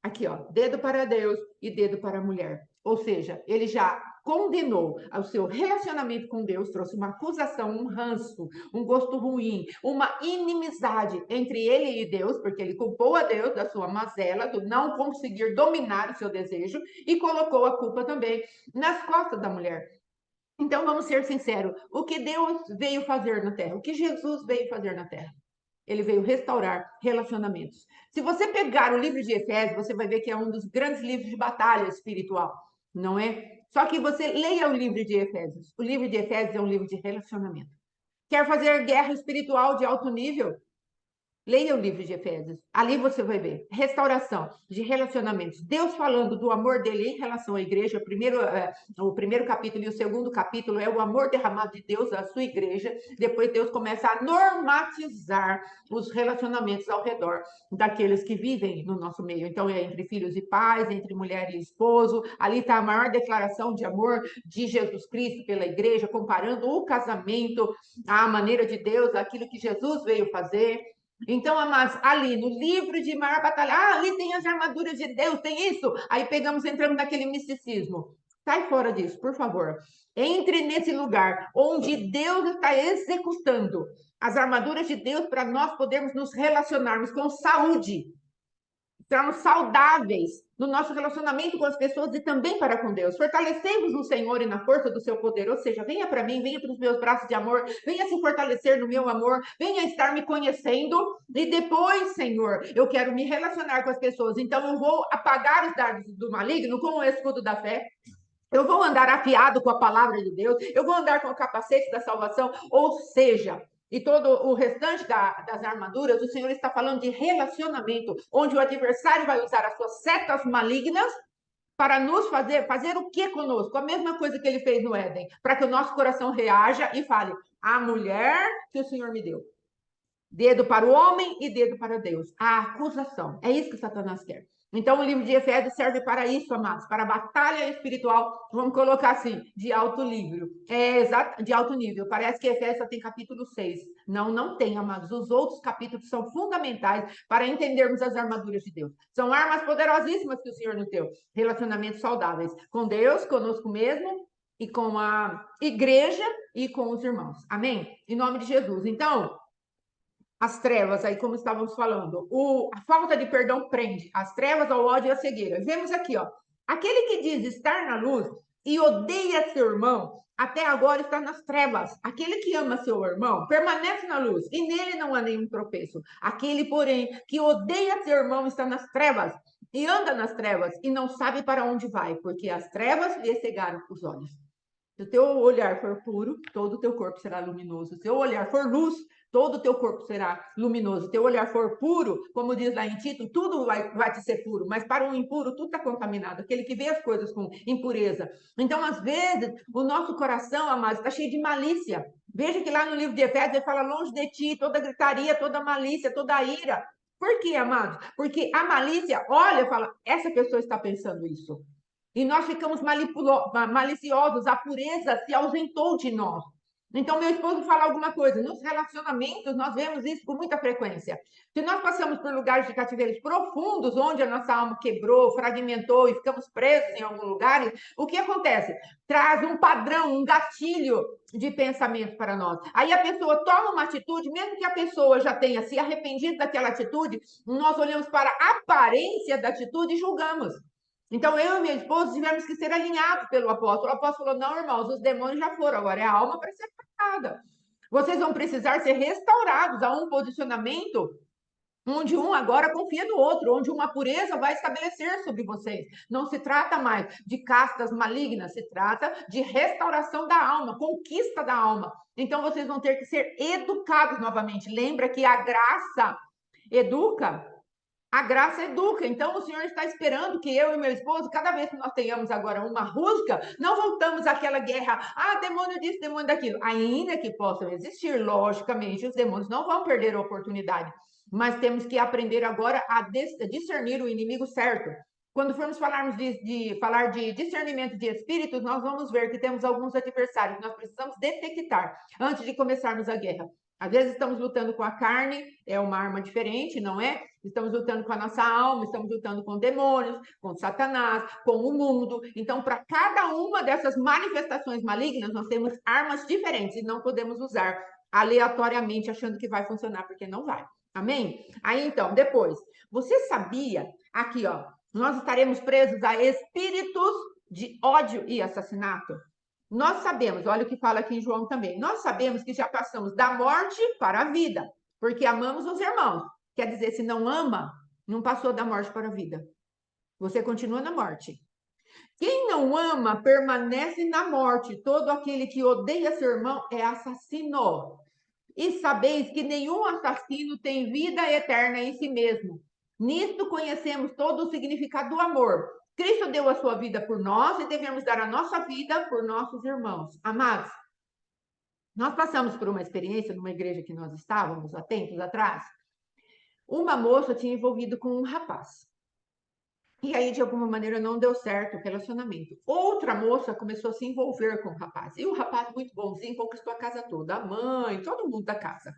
S1: Aqui, ó. Dedo para Deus e dedo para a mulher. Ou seja, ele já condenou o seu relacionamento com Deus, trouxe uma acusação, um ranço, um gosto ruim, uma inimizade entre ele e Deus, porque ele culpou a Deus da sua mazela, do não conseguir dominar o seu desejo, e colocou a culpa também nas costas da mulher. Então, vamos ser sinceros. O que Deus veio fazer na Terra? O que Jesus veio fazer na Terra? Ele veio restaurar relacionamentos. Se você pegar o livro de Efésios, você vai ver que é um dos grandes livros de batalha espiritual, não é? Só que você leia o livro de Efésios. O livro de Efésios é um livro de relacionamento. Quer fazer guerra espiritual de alto nível? Leia o livro de Efésios. Ali você vai ver restauração de relacionamentos. Deus falando do amor dele em relação à igreja. O primeiro capítulo e o segundo capítulo é o amor derramado de Deus à sua igreja. Depois Deus começa a normatizar os relacionamentos ao redor daqueles que vivem no nosso meio. Então é entre filhos e pais, entre mulher e esposo. Ali está a maior declaração de amor de Jesus Cristo pela igreja, comparando o casamento à maneira de Deus, aquilo que Jesus veio fazer. Então, amados, ali no livro de maior batalha, ali tem as armaduras de Deus, tem isso. Aí entramos naquele misticismo. Sai fora disso, por favor. Entre nesse lugar onde Deus está executando as armaduras de Deus para nós podermos nos relacionarmos com saúde. Sermos saudáveis no nosso relacionamento com as pessoas e também para com Deus. Fortalecei-vos no Senhor e na força do seu poder. Ou seja, venha para mim, venha para os meus braços de amor, venha se fortalecer no meu amor, venha estar me conhecendo. E depois, Senhor, eu quero me relacionar com as pessoas. Então, eu vou apagar os dardos do maligno com o escudo da fé. Eu vou andar afiado com a palavra de Deus, eu vou andar com o capacete da salvação, ou seja, e todo o restante das armaduras, o Senhor está falando de relacionamento, onde o adversário vai usar as suas setas malignas para nos fazer o que conosco? A mesma coisa que ele fez no Éden, para que o nosso coração reaja e fale: a mulher que o Senhor me deu. Dedo para o homem e dedo para Deus. A acusação. É isso que Satanás quer. Então, o livro de Efésios serve para isso, amados, para a batalha espiritual, vamos colocar assim, de alto nível. De alto nível. Parece que Efésios só tem capítulo 6. Não, não tem, amados. Os outros capítulos são fundamentais para entendermos as armaduras de Deus. São armas poderosíssimas que o Senhor nos deu. Relacionamentos saudáveis com Deus, conosco mesmo, e com a igreja e com os irmãos. Amém? Em nome de Jesus. Então, as trevas, aí como estávamos falando, a falta de perdão prende, as trevas, ao ódio e a cegueira. Vemos aqui, ó, aquele que diz estar na luz e odeia seu irmão, até agora está nas trevas. Aquele que ama seu irmão permanece na luz e nele não há nenhum tropeço. Aquele, porém, que odeia seu irmão está nas trevas e anda nas trevas e não sabe para onde vai, porque as trevas lhe cegaram os olhos. Se o teu olhar for puro, todo o teu corpo será luminoso. Se o teu olhar for luz, todo o teu corpo será luminoso. Se o teu olhar for puro, como diz lá em Tito, tudo vai te ser puro. Mas para um impuro, tudo está contaminado. Aquele que vê as coisas com impureza. Então, às vezes, o nosso coração, amados, está cheio de malícia. Veja que lá no livro de Efésios, ele fala longe de ti, toda gritaria, toda malícia, toda ira. Por quê, amados? Porque a malícia, olha e fala, essa pessoa está pensando isso. E nós ficamos maliciosos, a pureza se ausentou de nós. Então, meu esposo fala alguma coisa. Nos relacionamentos, nós vemos isso com muita frequência. Se nós passamos por lugares de cativeiros profundos, onde a nossa alma quebrou, fragmentou e ficamos presos em algum lugar, o que acontece? Traz um padrão, um gatilho de pensamento para nós. Aí a pessoa toma uma atitude, mesmo que a pessoa já tenha se arrependido daquela atitude, nós olhamos para a aparência da atitude e julgamos. Então, eu e minha esposa tivemos que ser alinhados pelo apóstolo. O apóstolo falou: não, irmãos, os demônios já foram, agora é a alma para ser tratada. Vocês vão precisar ser restaurados a um posicionamento onde um agora confia no outro, onde uma pureza vai estabelecer sobre vocês. Não se trata mais de castas malignas, se trata de restauração da alma, conquista da alma. Então, vocês vão ter que ser educados novamente. Lembra que a graça educa. A graça educa. Então, o Senhor está esperando que eu e meu esposo, cada vez que nós tenhamos agora uma rusga, não voltamos àquela guerra. Ah, demônio disso, demônio daquilo. Ainda que possam existir, logicamente, os demônios não vão perder a oportunidade. Mas temos que aprender agora a discernir o inimigo certo. Quando formos falarmos falar de discernimento de espíritos, nós vamos ver que temos alguns adversários que nós precisamos detectar antes de começarmos a guerra. Às vezes estamos lutando com a carne, é uma arma diferente, não é? Estamos lutando com a nossa alma, estamos lutando com demônios, com Satanás, com o mundo. Então, para cada uma dessas manifestações malignas, nós temos armas diferentes e não podemos usar aleatoriamente achando que vai funcionar, porque não vai. Amém? Aí, então, depois, você sabia, aqui, ó, nós estaremos presos a espíritos de ódio e assassinato? Nós sabemos, olha o que fala aqui em João também, nós sabemos que já passamos da morte para a vida, porque amamos os irmãos. Quer dizer, se não ama, não passou da morte para a vida. Você continua na morte. Quem não ama permanece na morte. Todo aquele que odeia seu irmão é assassino. E sabeis que nenhum assassino tem vida eterna em si mesmo. Nisto conhecemos todo o significado do amor. Cristo deu a sua vida por nós e devemos dar a nossa vida por nossos irmãos. Amados, nós passamos por uma experiência numa igreja que nós estávamos há tempos atrás. Uma moça tinha envolvido com um rapaz. E aí, de alguma maneira, não deu certo o relacionamento. Outra moça começou a se envolver com o rapaz. E o rapaz, muito bonzinho, conquistou a casa toda. A mãe, todo mundo da casa.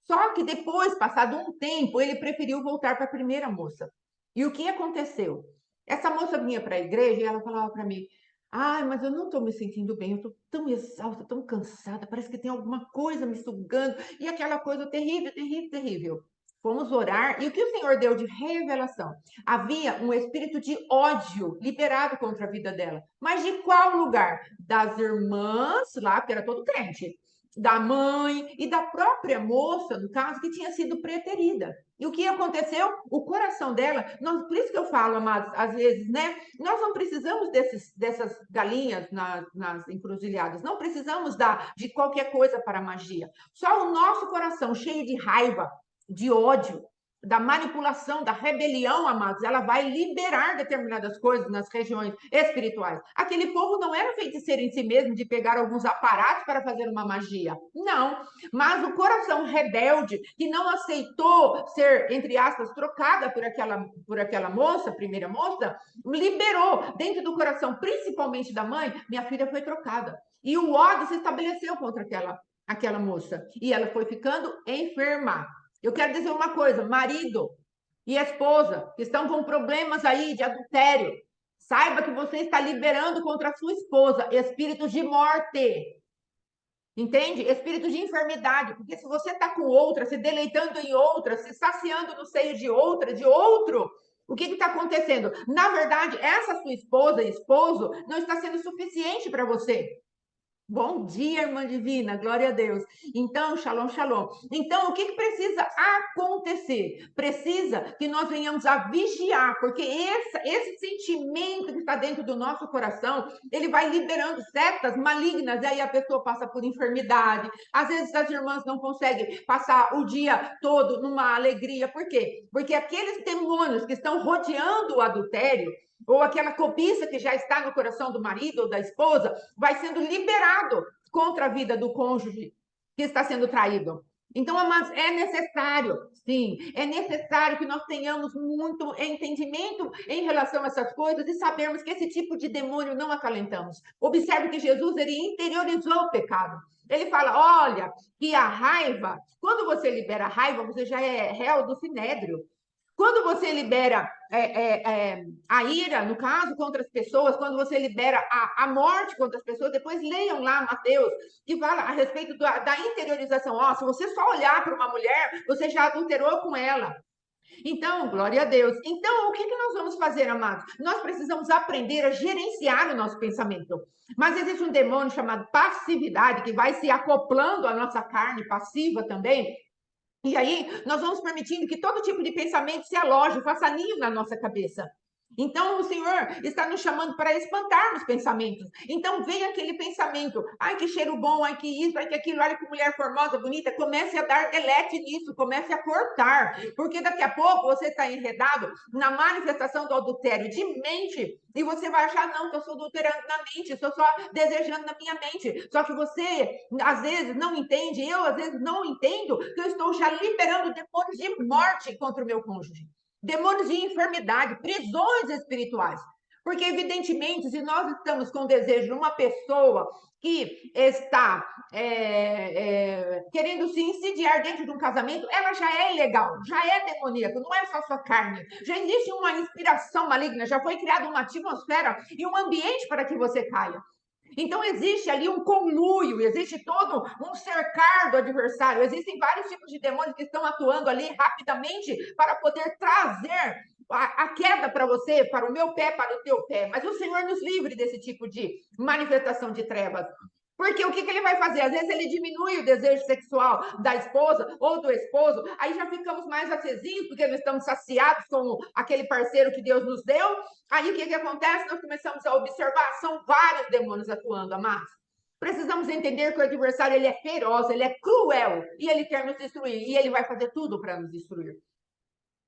S1: Só que depois, passado um tempo, ele preferiu voltar para a primeira moça. E o que aconteceu? Essa moça vinha para a igreja e ela falava para mim: ai, mas eu não estou me sentindo bem, eu estou tão exausta, tão cansada, parece que tem alguma coisa me sugando. E aquela coisa terrível, terrível, terrível. Fomos orar e o que o Senhor deu de revelação? Havia um espírito de ódio liberado contra a vida dela. Mas de qual lugar? Das irmãs lá, porque era todo crente, da mãe e da própria moça, no caso, que tinha sido preterida. E o que aconteceu? O coração dela, por isso que eu falo, amados, às vezes, né? Nós não precisamos dessas galinhas nas encruzilhadas, não precisamos de qualquer coisa para a magia. Só o nosso coração cheio de raiva, de ódio, da manipulação, da rebelião, amados, ela vai liberar determinadas coisas nas regiões espirituais. Aquele povo não era feiticeiro em si mesmo, de pegar alguns aparatos para fazer uma magia. Não, mas o coração rebelde, que não aceitou ser, entre aspas, trocada por aquela moça, primeira moça, liberou dentro do coração, principalmente da mãe, minha filha foi trocada. E o ódio se estabeleceu contra aquela moça. E ela foi ficando enferma. Eu quero dizer uma coisa, marido e esposa que estão com problemas aí de adultério, saiba que você está liberando contra a sua esposa espíritos de morte. Entende? Espírito de enfermidade, porque se você está com outra, se deleitando em outra, se saciando no seio de outra, de outro, o que está acontecendo? Na verdade, essa sua esposa e esposo não está sendo suficiente para você. Bom dia, irmã divina, glória a Deus. Então, shalom, shalom. Então, o que precisa acontecer? Precisa que nós venhamos a vigiar, porque esse sentimento que está dentro do nosso coração, ele vai liberando setas malignas, e aí a pessoa passa por enfermidade. Às vezes as irmãs não conseguem passar o dia todo numa alegria. Por quê? Porque aqueles demônios que estão rodeando o adultério, ou aquela cobiça que já está no coração do marido ou da esposa, vai sendo liberado contra a vida do cônjuge que está sendo traído. Então, amados, é necessário, sim, é necessário que nós tenhamos muito entendimento em relação a essas coisas e sabermos que esse tipo de demônio não acalentamos. Observe que Jesus, ele interiorizou o pecado. Ele fala, olha, que a raiva, quando você libera a raiva, você já é réu do sinédrio. Quando você libera a ira, no caso, contra as pessoas, quando você libera a morte contra as pessoas, depois leiam lá Mateus, que fala a respeito da interiorização. Ó, se você só olhar para uma mulher, você já adulterou com ela. Então, glória a Deus. Então, o que nós vamos fazer, amados? Nós precisamos aprender a gerenciar o nosso pensamento. Mas existe um demônio chamado passividade, que vai se acoplando à nossa carne passiva também. E aí, nós vamos permitindo que todo tipo de pensamento se aloje, faça ninho na nossa cabeça. Então, o Senhor está nos chamando para espantarmos pensamentos. Então, vem aquele pensamento, ai, que cheiro bom, ai, que isso, ai, que aquilo, olha que mulher formosa, bonita. Comece a dar delete nisso, comece a cortar. Porque daqui a pouco você está enredado na manifestação do adultério de mente e você vai achar, não, que eu sou adulterando na mente, estou só desejando na minha mente. Só que você, às vezes, não entende, eu, às vezes, não entendo que eu estou já liberando demônios de morte contra o meu cônjuge. Demônios de enfermidade, prisões espirituais. Porque, evidentemente, se nós estamos com desejo de uma pessoa que está querendo se insidiar dentro de um casamento, ela já é ilegal, já é demoníaco, não é só sua carne. Já existe uma inspiração maligna, já foi criada uma atmosfera e um ambiente para que você caia. Então, existe ali um conluio, existe todo um cercar do adversário, existem vários tipos de demônios que estão atuando ali rapidamente para poder trazer a queda para você, para o meu pé, para o teu pé. Mas o Senhor nos livre desse tipo de manifestação de trevas. Porque o que ele vai fazer? Às vezes ele diminui o desejo sexual da esposa ou do esposo, aí já ficamos mais acesinhos, porque não estamos saciados com aquele parceiro que Deus nos deu. Aí o que acontece? Nós começamos a observar, são vários demônios atuando, amados. Precisamos entender que o adversário ele é feroz, ele é cruel, e ele quer nos destruir, e ele vai fazer tudo para nos destruir.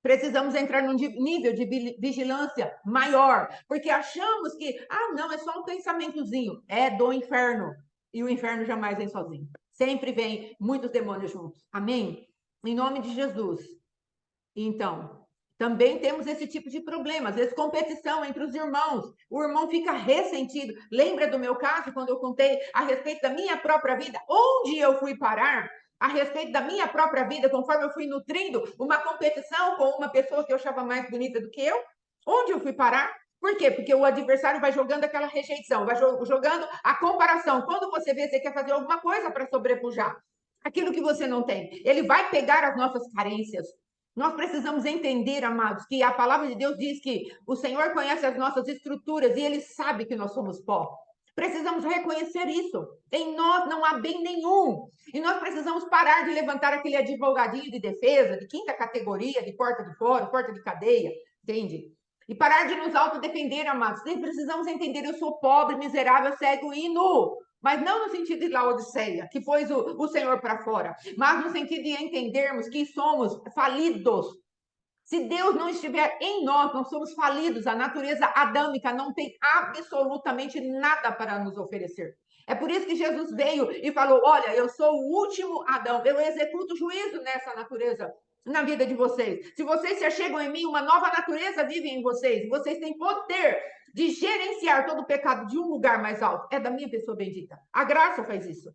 S1: Precisamos entrar num nível de vigilância maior, porque achamos que, não, é só um pensamentozinho, é do inferno. E o inferno jamais vem sozinho. Sempre vem muitos demônios juntos. Amém? Em nome de Jesus. Então, também temos esse tipo de problema. Às vezes, competição entre os irmãos. O irmão fica ressentido. Lembra do meu caso, quando eu contei a respeito da minha própria vida? Onde eu fui parar? A respeito da minha própria vida, conforme eu fui nutrindo uma competição com uma pessoa que eu achava mais bonita do que eu? Onde eu fui parar? Por quê? Porque o adversário vai jogando aquela rejeição, vai jogando a comparação. Quando você vê, você quer fazer alguma coisa para sobrepujar aquilo que você não tem. Ele vai pegar as nossas carências. Nós precisamos entender, amados, que a palavra de Deus diz que o Senhor conhece as nossas estruturas e Ele sabe que nós somos pó. Precisamos reconhecer isso. Em nós não há bem nenhum. E nós precisamos parar de levantar aquele advogadinho de defesa, de quinta categoria, de porta de fora, porta de cadeia, entende? E parar de nos autodefender, amados. E precisamos entender, eu sou pobre, miserável, cego e nu. Mas não no sentido de Laodiceia, que pôs o Senhor para fora, mas no sentido de entendermos que somos falidos. Se Deus não estiver em nós, nós somos falidos. A natureza adâmica não tem absolutamente nada para nos oferecer. É por isso que Jesus veio e falou: olha, eu sou o último Adão, eu executo juízo nessa natureza, na vida de vocês. Se vocês se achegam em mim, uma nova natureza vive em vocês. Vocês têm poder de gerenciar todo o pecado de um lugar mais alto. É da minha pessoa bendita. A graça faz isso.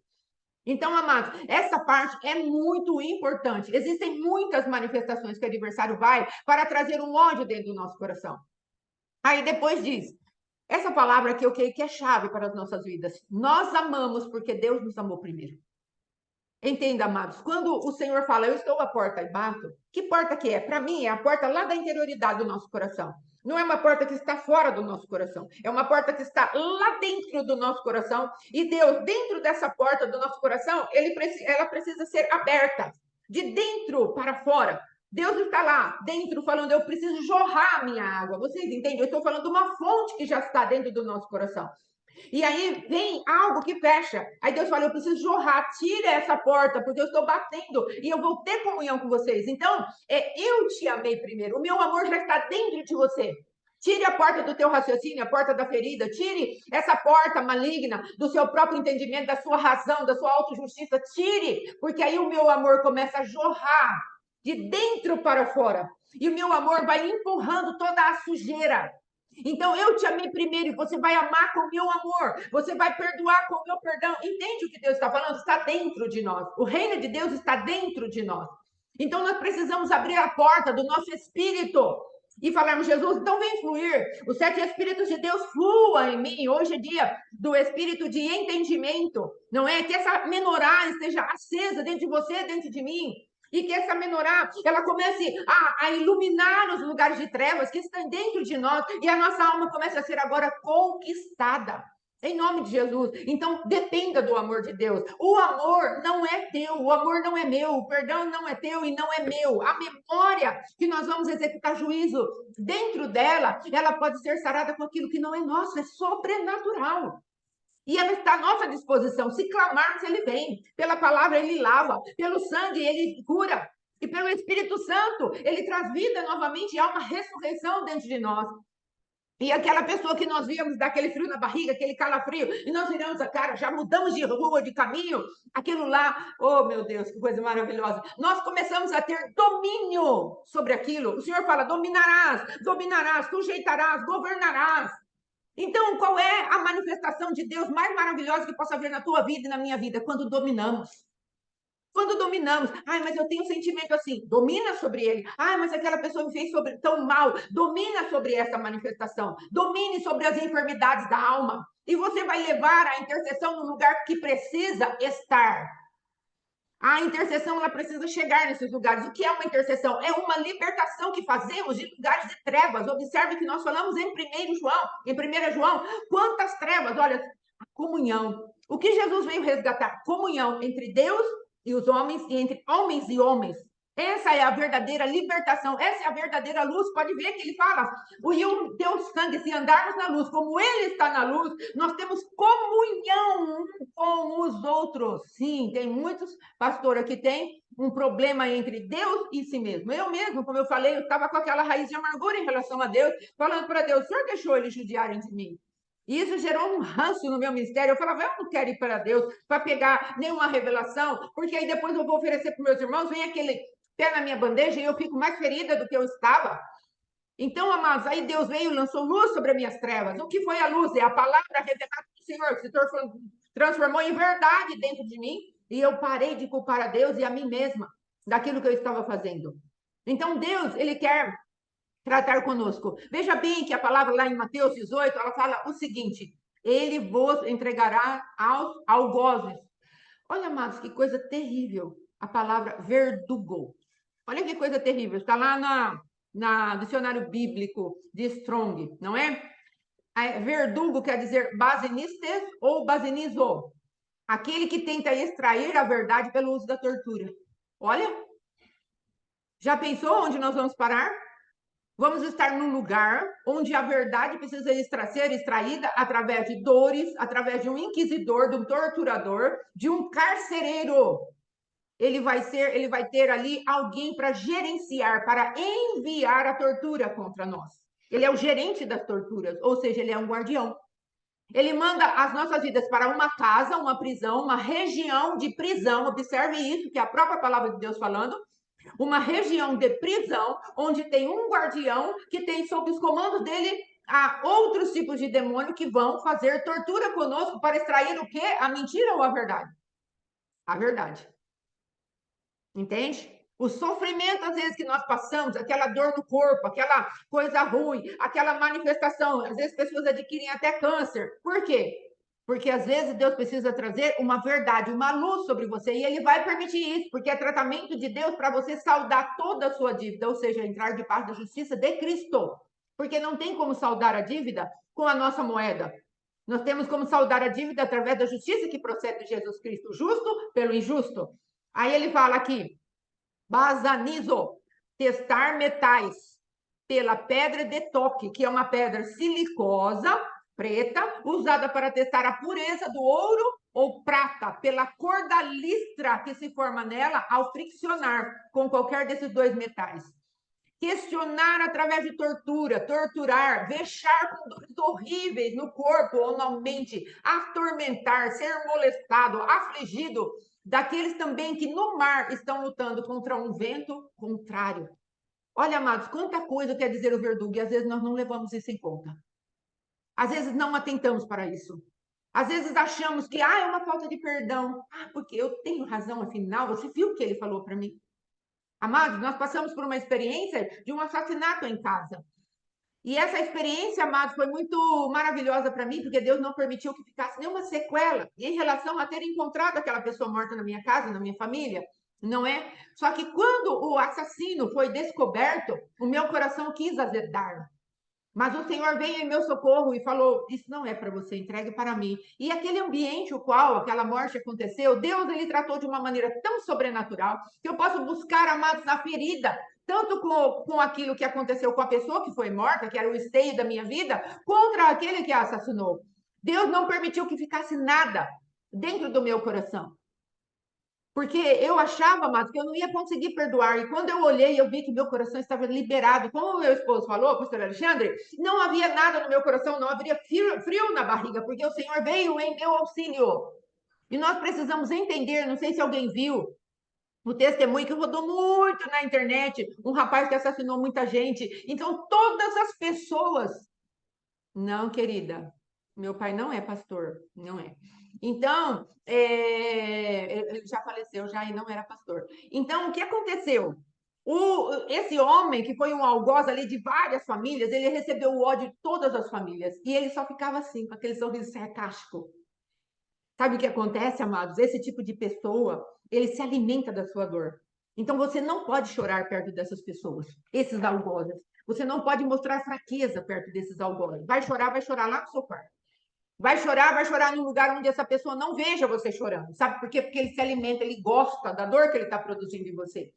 S1: Então, amados, essa parte é muito importante. Existem muitas manifestações que o adversário vai para trazer um ódio dentro do nosso coração. Aí depois diz, essa palavra aqui eu creio que é chave para as nossas vidas. Nós amamos porque Deus nos amou primeiro. Entenda, amados, quando o Senhor fala, eu estou à porta e bato, que porta que é? Para mim, é a porta lá da interioridade do nosso coração. Não é uma porta que está fora do nosso coração, é uma porta que está lá dentro do nosso coração. E Deus, dentro dessa porta do nosso coração, ela precisa ser aberta, de dentro para fora. Deus está lá dentro falando, eu preciso jorrar a minha água. Vocês entendem? Eu estou falando de uma fonte que já está dentro do nosso coração. E aí vem algo que fecha. Aí Deus fala, eu preciso jorrar, tira essa porta, porque eu estou batendo e eu vou ter comunhão com vocês. Então, eu te amei primeiro. O meu amor já está dentro de você. Tire a porta do teu raciocínio, a porta da ferida. Tire essa porta maligna do seu próprio entendimento, da sua razão, da sua autojustiça. Tire, porque aí o meu amor começa a jorrar de dentro para fora. E o meu amor vai empurrando toda a sujeira. Então, eu te amei primeiro e você vai amar com o meu amor. Você vai perdoar com o meu perdão. Entende o que Deus está falando? Está dentro de nós. O reino de Deus está dentro de nós. Então, nós precisamos abrir a porta do nosso espírito e falarmos, Jesus, então vem fluir. Os 7 Espíritos de Deus fluam em mim. Hoje é dia do espírito de entendimento. Não é? Que essa menorá esteja acesa dentro de você, dentro de mim. E que essa menorá, ela comece a iluminar os lugares de trevas que estão dentro de nós. E a nossa alma comece a ser agora conquistada. Em nome de Jesus. Então, dependa do amor de Deus. O amor não é teu, o amor não é meu, o perdão não é teu e não é meu. A memória que nós vamos executar juízo dentro dela, ela pode ser sarada com aquilo que não é nosso, é sobrenatural. E ela está à nossa disposição. Se clamarmos, ele vem. Pela palavra, ele lava. Pelo sangue, ele cura. E pelo Espírito Santo, ele traz vida novamente e há uma ressurreição dentro de nós. E aquela pessoa que nós víamos daquele frio na barriga, aquele calafrio, e nós viramos a cara, já mudamos de rua, de caminho, aquilo lá, oh meu Deus, que coisa maravilhosa. Nós começamos a ter domínio sobre aquilo. O Senhor fala: dominarás, sujeitarás, governarás. Então, qual é a manifestação de Deus mais maravilhosa que possa haver na tua vida e na minha vida? Quando dominamos. Quando dominamos, ai, mas eu tenho um sentimento assim, domina sobre ele. Ai, mas aquela pessoa me fez tão mal, domina sobre essa manifestação. Domine sobre as enfermidades da alma. E você vai levar a intercessão no lugar que precisa estar. A intercessão, ela precisa chegar nesses lugares. O que é uma intercessão? É uma libertação que fazemos de lugares de trevas. Observe que nós falamos em 1 João, quantas trevas? Olha, a comunhão. O que Jesus veio resgatar? Comunhão entre Deus e os homens e entre homens e homens. Essa é a verdadeira libertação, essa é a verdadeira luz. Pode ver que ele fala, o teu sangue, se andarmos na luz, como ele está na luz, nós temos comunhão com os outros. Sim, tem muitos pastores que têm um problema entre Deus e si mesmo. Eu mesmo, como eu falei, eu estava com aquela raiz de amargura em relação a Deus, falando para Deus, o Senhor deixou eles judiarem de mim. E isso gerou um ranço no meu ministério. Eu falava, eu não quero ir para Deus para pegar nenhuma revelação, porque aí depois eu vou oferecer para os meus irmãos, vem aquele pé na minha bandeja e eu fico mais ferida do que eu estava. Então, amados, aí Deus veio e lançou luz sobre as minhas trevas. O que foi a luz? É a palavra revelada do Senhor, que se transformou em verdade dentro de mim, e eu parei de culpar a Deus e a mim mesma daquilo que eu estava fazendo. Então, Deus, ele quer tratar conosco. Veja bem que a palavra lá em Mateus 18, ela fala o seguinte, ele vos entregará aos algozes. Olha, amados, que coisa terrível. A palavra verdugo. Olha que coisa terrível. Está lá na dicionário bíblico de Strong, não é? Verdugo quer dizer basinistes ou basinizo. Aquele que tenta extrair a verdade pelo uso da tortura. Olha, já pensou onde nós vamos parar? Vamos estar num lugar onde a verdade precisa ser extraída através de dores, através de um inquisidor, de um torturador, de um carcereiro. Ele vai ter ali alguém para gerenciar, para enviar a tortura contra nós. Ele é o gerente das torturas, ou seja, ele é um guardião. Ele manda as nossas vidas para uma casa, uma prisão, uma região de prisão. Observe isso, que é a própria palavra de Deus falando. Uma região de prisão, onde tem um guardião que tem sob os comandos dele há outros tipos de demônio que vão fazer tortura conosco para extrair o quê? A mentira ou a verdade? A verdade. Entende? O sofrimento, às vezes, que nós passamos, aquela dor no corpo, aquela coisa ruim, aquela manifestação, às vezes pessoas adquirem até câncer. Por quê? Porque às vezes Deus precisa trazer uma verdade, uma luz sobre você, e Ele vai permitir isso, porque é tratamento de Deus para você saldar toda a sua dívida, ou seja, entrar debaixo da justiça de Cristo. Porque não tem como saldar a dívida com a nossa moeda. Nós temos como saldar a dívida através da justiça que procede de Jesus Cristo, justo pelo injusto. Aí ele fala aqui, basanizo, testar metais pela pedra de toque, que é uma pedra silicosa, preta, usada para testar a pureza do ouro ou prata, pela cor da listra que se forma nela ao friccionar com qualquer desses dois metais. Questionar através de tortura, torturar, vexar com dores horríveis no corpo ou na mente, atormentar, ser molestado, afligido, daqueles também que no mar estão lutando contra um vento contrário. Olha, amados, quanta coisa quer dizer o verdugo, e às vezes nós não levamos isso em conta. Às vezes não atentamos para isso. Às vezes achamos que é uma falta de perdão. Porque eu tenho razão, afinal, você viu o que ele falou para mim? Amados, nós passamos por uma experiência de um assassinato em casa. E essa experiência, amados, foi muito maravilhosa para mim, porque Deus não permitiu que ficasse nenhuma sequela em relação a ter encontrado aquela pessoa morta na minha casa, na minha família, não é? Só que quando o assassino foi descoberto, o meu coração quis azedar. Mas o Senhor veio em meu socorro e falou: isso não é para você, entregue para mim. E aquele ambiente, o qual aquela morte aconteceu, Deus ele tratou de uma maneira tão sobrenatural que eu posso buscar, amados, na ferida, tanto com aquilo que aconteceu com a pessoa que foi morta, que era o esteio da minha vida, contra aquele que a assassinou. Deus não permitiu que ficasse nada dentro do meu coração. Porque eu achava, Matos, que eu não ia conseguir perdoar. E quando eu olhei, eu vi que meu coração estava liberado. Como o meu esposo falou, pastor Alexandre, não havia nada no meu coração, não havia frio na barriga, porque o Senhor veio em meu auxílio. E nós precisamos entender, não sei se alguém viu, o testemunho que rodou muito na internet, um rapaz que assassinou muita gente. Então, todas as pessoas... Não, querida, meu pai não é pastor, não é. Então, ele já faleceu já e não era pastor. Então, o que aconteceu? Esse homem, que foi um algoz ali de várias famílias, ele recebeu o ódio de todas as famílias. E ele só ficava assim, com aquele sorriso sarcástico. Sabe o que acontece, amados? Esse tipo de pessoa, ele se alimenta da sua dor. Então, você não pode chorar perto dessas pessoas, esses algozes. Você não pode mostrar fraqueza perto desses algozes. Vai chorar lá no seu quarto. Vai chorar num lugar onde essa pessoa não veja você chorando. Sabe por quê? Porque ele se alimenta, ele gosta da dor que ele está produzindo em você.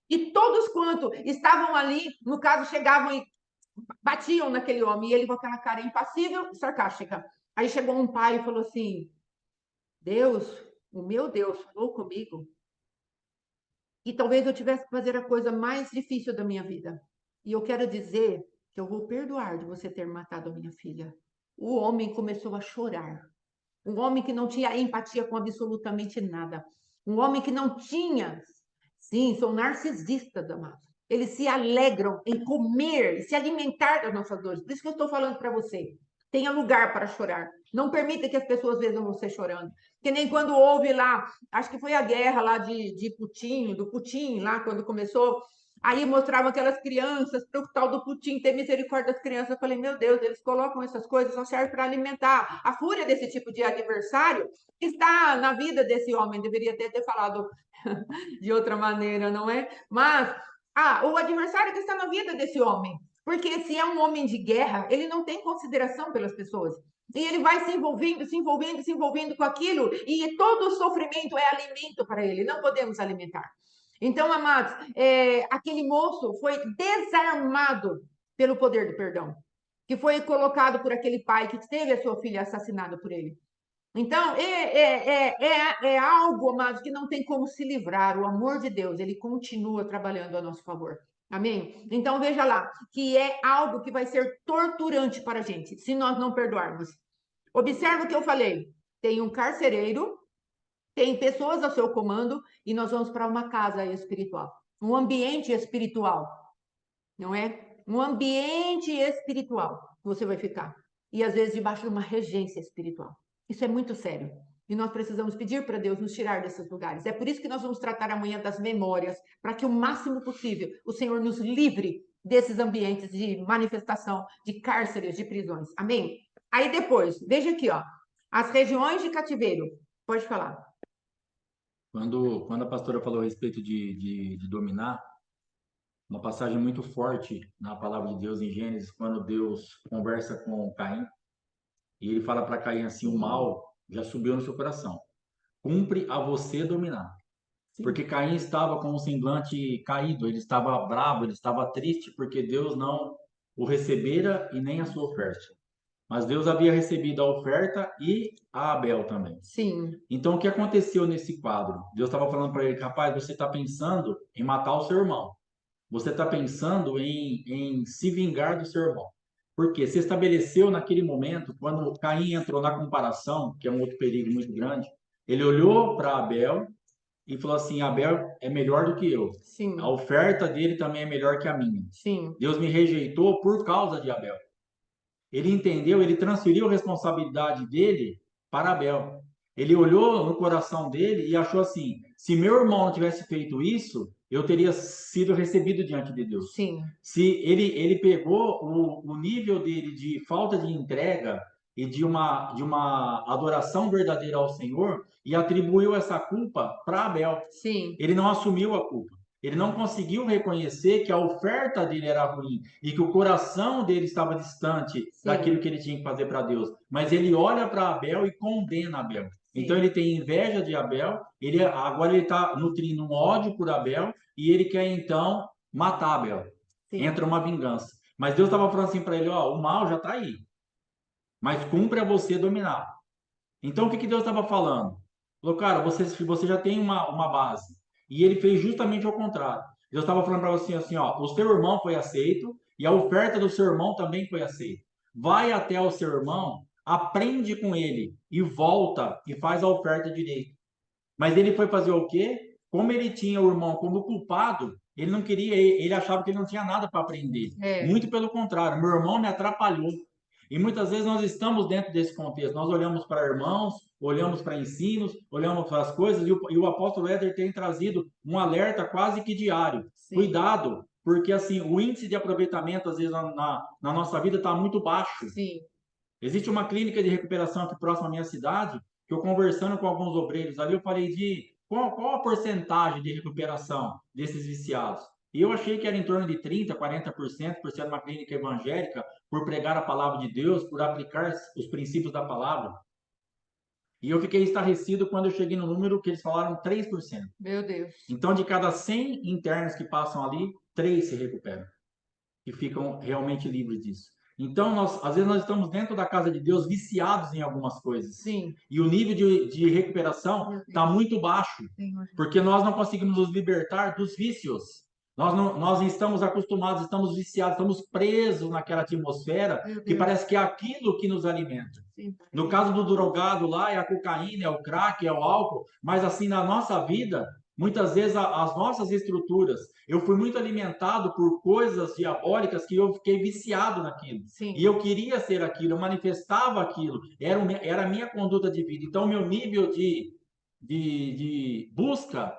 S1: E todos quanto estavam ali, no caso, chegavam e batiam naquele homem, e ele com aquela cara impassível, sarcástica. Aí chegou um pai e falou assim: Deus, o meu Deus falou comigo, e talvez eu tivesse que fazer a coisa mais difícil da minha vida. E eu quero dizer que eu vou perdoar de você ter matado a minha filha. O homem começou a chorar. Um homem que não tinha empatia com absolutamente nada. Um homem que não tinha. Sim, são narcisistas, amados. Eles se alegram em comer, se alimentar das nossas dores. Por isso que eu estou falando para você. Tenha lugar para chorar. Não permita que as pessoas vejam você chorando. Que nem quando houve lá, acho que foi a guerra lá de Putin, do Putin, lá quando começou. Aí mostrava aquelas crianças para o tal do Putin ter misericórdia das crianças. Eu falei, meu Deus, eles colocam essas coisas, só serve para alimentar. A fúria desse tipo de adversário está na vida desse homem. Deveria ter falado de outra maneira, não é? Mas o adversário que está na vida desse homem. Porque se é um homem de guerra, ele não tem consideração pelas pessoas. E ele vai se envolvendo, se envolvendo, se envolvendo com aquilo, e todo o sofrimento é alimento para ele. Não podemos alimentar. Então, amados, aquele moço foi desarmado pelo poder do perdão, que foi colocado por aquele pai que teve a sua filha assassinada por ele. Então, é algo, amados, que não tem como se livrar. O amor de Deus, ele continua trabalhando a nosso favor. Amém? Então, veja lá, que é algo que vai ser torturante para a gente, se nós não perdoarmos. Observa o que eu falei. Tem um carcereiro, tem pessoas ao seu comando, e nós vamos para uma casa espiritual, um ambiente espiritual, não é? Um ambiente espiritual você vai ficar. E às vezes debaixo de uma regência espiritual. Isso é muito sério. E nós precisamos pedir para Deus nos tirar desses lugares. É por isso que nós vamos tratar amanhã das memórias, para que o máximo possível o Senhor nos livre desses ambientes de manifestação, de cárceres, de prisões. Amém? Aí depois, veja aqui, ó, as regiões de cativeiro. Pode falar.
S2: Quando a pastora falou a respeito de dominar, uma passagem muito forte na palavra de Deus em Gênesis, quando Deus conversa com Caim, e ele fala para Caim assim: o mal já subiu no seu coração, cumpre a você dominar. Porque Caim estava com o semblante caído, ele estava bravo, ele estava triste, porque Deus não o recebera e nem a sua oferta. Mas Deus havia recebido a oferta e a Abel também.
S1: Sim.
S2: Então, o que aconteceu nesse quadro? Deus estava falando para ele: rapaz, você está pensando em matar o seu irmão. Você está pensando em se vingar do seu irmão. Porque se estabeleceu naquele momento, quando Caim entrou na comparação, que é um outro perigo muito grande, ele olhou para Abel e falou assim: Abel é melhor do que eu.
S1: Sim.
S2: A oferta dele também é melhor que a minha.
S1: Sim.
S2: Deus me rejeitou por causa de Abel. Ele entendeu, ele transferiu a responsabilidade dele para Abel. Ele olhou no coração dele e achou assim: se meu irmão não tivesse feito isso, eu teria sido recebido diante de Deus.
S1: Sim.
S2: Se ele pegou o nível dele de falta de entrega e de uma adoração verdadeira ao Senhor e atribuiu essa culpa para Abel.
S1: Sim.
S2: Ele não assumiu a culpa. Ele não conseguiu reconhecer que a oferta dele era ruim e que o coração dele estava distante daquilo que ele tinha que fazer para Deus. Mas ele olha para Abel e condena Abel. Sim. Então ele tem inveja de Abel, agora ele está nutrindo um ódio por Abel e ele quer então matar Abel. Sim. Entra uma vingança. Mas Deus estava falando assim para ele: ó, o mal já está aí, mas cumpre a você dominar. Então o que Deus estava falando? Falou: cara, você já tem uma base. E ele fez justamente ao contrário. Deus estava falando para você assim: ó, o seu irmão foi aceito e a oferta do seu irmão também foi aceita. Vai até o seu irmão, aprende com ele e volta e faz a oferta direito. Mas ele foi fazer o quê? Como ele tinha o irmão como culpado, ele não queria, ele achava que ele não tinha nada para aprender. Muito pelo contrário, meu irmão me atrapalhou. E muitas vezes nós estamos dentro desse contexto, nós olhamos para irmãos, olhamos para ensinos, olhamos para as coisas, e o apóstolo Éder tem trazido um alerta quase que diário. Sim. Cuidado, porque assim, o índice de aproveitamento, às vezes, na nossa vida está muito baixo. Sim. Existe uma clínica de recuperação aqui próxima à minha cidade, que eu conversando com alguns obreiros ali, eu falei de qual a porcentagem de recuperação desses viciados. E eu achei que era em torno de 30%, 40%, por ser uma clínica evangélica, por pregar a palavra de Deus, por aplicar os princípios da palavra. E eu fiquei estarrecido quando eu cheguei no número que eles falaram 3%.
S1: Meu Deus.
S2: Então, de cada 100 internos que passam ali, 3 se recuperam e ficam realmente livres disso. Então, às vezes nós estamos dentro da casa de Deus viciados em algumas coisas. Sim. E o nível de recuperação está muito baixo, porque nós não conseguimos nos libertar dos vícios. Nós estamos acostumados, estamos viciados, estamos presos naquela atmosfera que parece que é aquilo que nos alimenta. Sim. No caso do drogado lá, é a cocaína, é o crack, é o álcool, mas assim, na nossa vida, muitas vezes as nossas estruturas, eu fui muito alimentado por coisas diabólicas que eu fiquei viciado naquilo. Sim. E eu queria ser aquilo, eu manifestava aquilo, era a minha conduta de vida. Então, meu nível de busca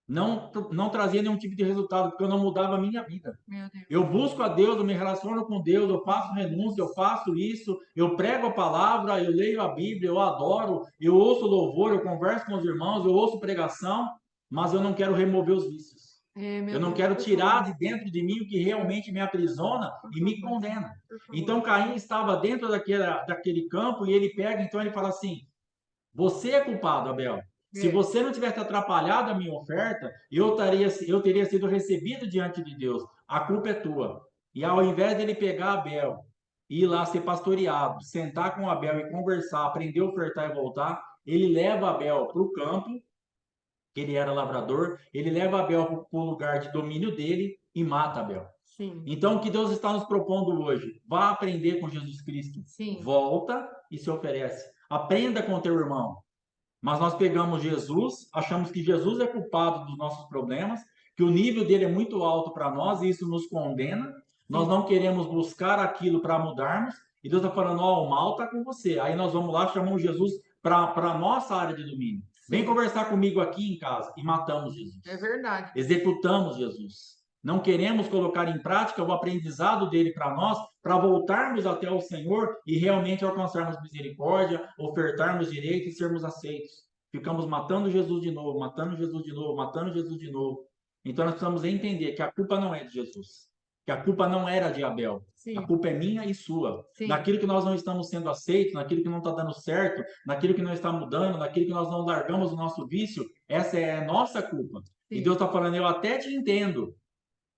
S2: não trazia nenhum tipo de resultado, porque eu não mudava a minha vida.
S1: Meu Deus.
S2: Eu busco a Deus, eu me relaciono com Deus, eu faço renúncia, eu faço isso, eu prego a palavra, eu leio a Bíblia, eu adoro, eu ouço louvor, eu converso com os irmãos, eu ouço pregação, mas eu não quero remover os vícios.
S1: Meu
S2: Eu não
S1: Deus,
S2: quero
S1: por
S2: tirar
S1: favor,
S2: de dentro de mim o que realmente me aprisiona
S1: por
S2: e me
S1: favor,
S2: condena.
S1: por favor.
S2: Então Caim estava dentro daquele campo e ele pega, então ele fala assim: você é culpado, Abel. Se
S1: É,
S2: você não tivesse atrapalhado a minha oferta, eu teria sido recebido diante de Deus. A culpa é tua. E ao invés dele pegar Abel, ir lá ser pastoreado, sentar com Abel e conversar, aprender a ofertar e voltar, ele leva Abel para o campo, que ele era lavrador, ele leva Abel para o lugar de domínio dele e mata Abel.
S1: sim,
S2: Então, o que Deus está nos propondo hoje? Vá aprender com Jesus Cristo.
S1: sim,
S2: Volta e se oferece. Aprenda com teu irmão. Mas nós pegamos Jesus, achamos que Jesus é culpado dos nossos problemas, que o nível dele é muito alto para nós e isso nos condena. Nós
S1: sim,
S2: não queremos buscar aquilo para mudarmos. E Deus está falando: ó, o mal está com você. Aí nós vamos lá, chamamos Jesus para a nossa área de domínio. Vem
S1: sim.
S2: conversar comigo aqui em casa e matamos
S1: É
S2: Jesus.
S1: verdade.
S2: Executamos Jesus. Não queremos colocar em prática o aprendizado dele para nós, para voltarmos até o Senhor e realmente alcançarmos misericórdia, ofertarmos direito e sermos aceitos. Ficamos matando Jesus de novo, matando Jesus de novo, matando Jesus de novo. Então nós precisamos entender que a culpa não é de Jesus, que a culpa não era de Abel, a
S1: Sim,
S2: culpa é minha e sua.
S1: sim,
S2: Naquilo que nós não estamos sendo aceitos, naquilo que não está dando certo, naquilo que não está mudando, naquilo que nós não largamos o nosso vício, essa é a nossa culpa. E Deus
S1: sim,
S2: está falando: eu até te entendo,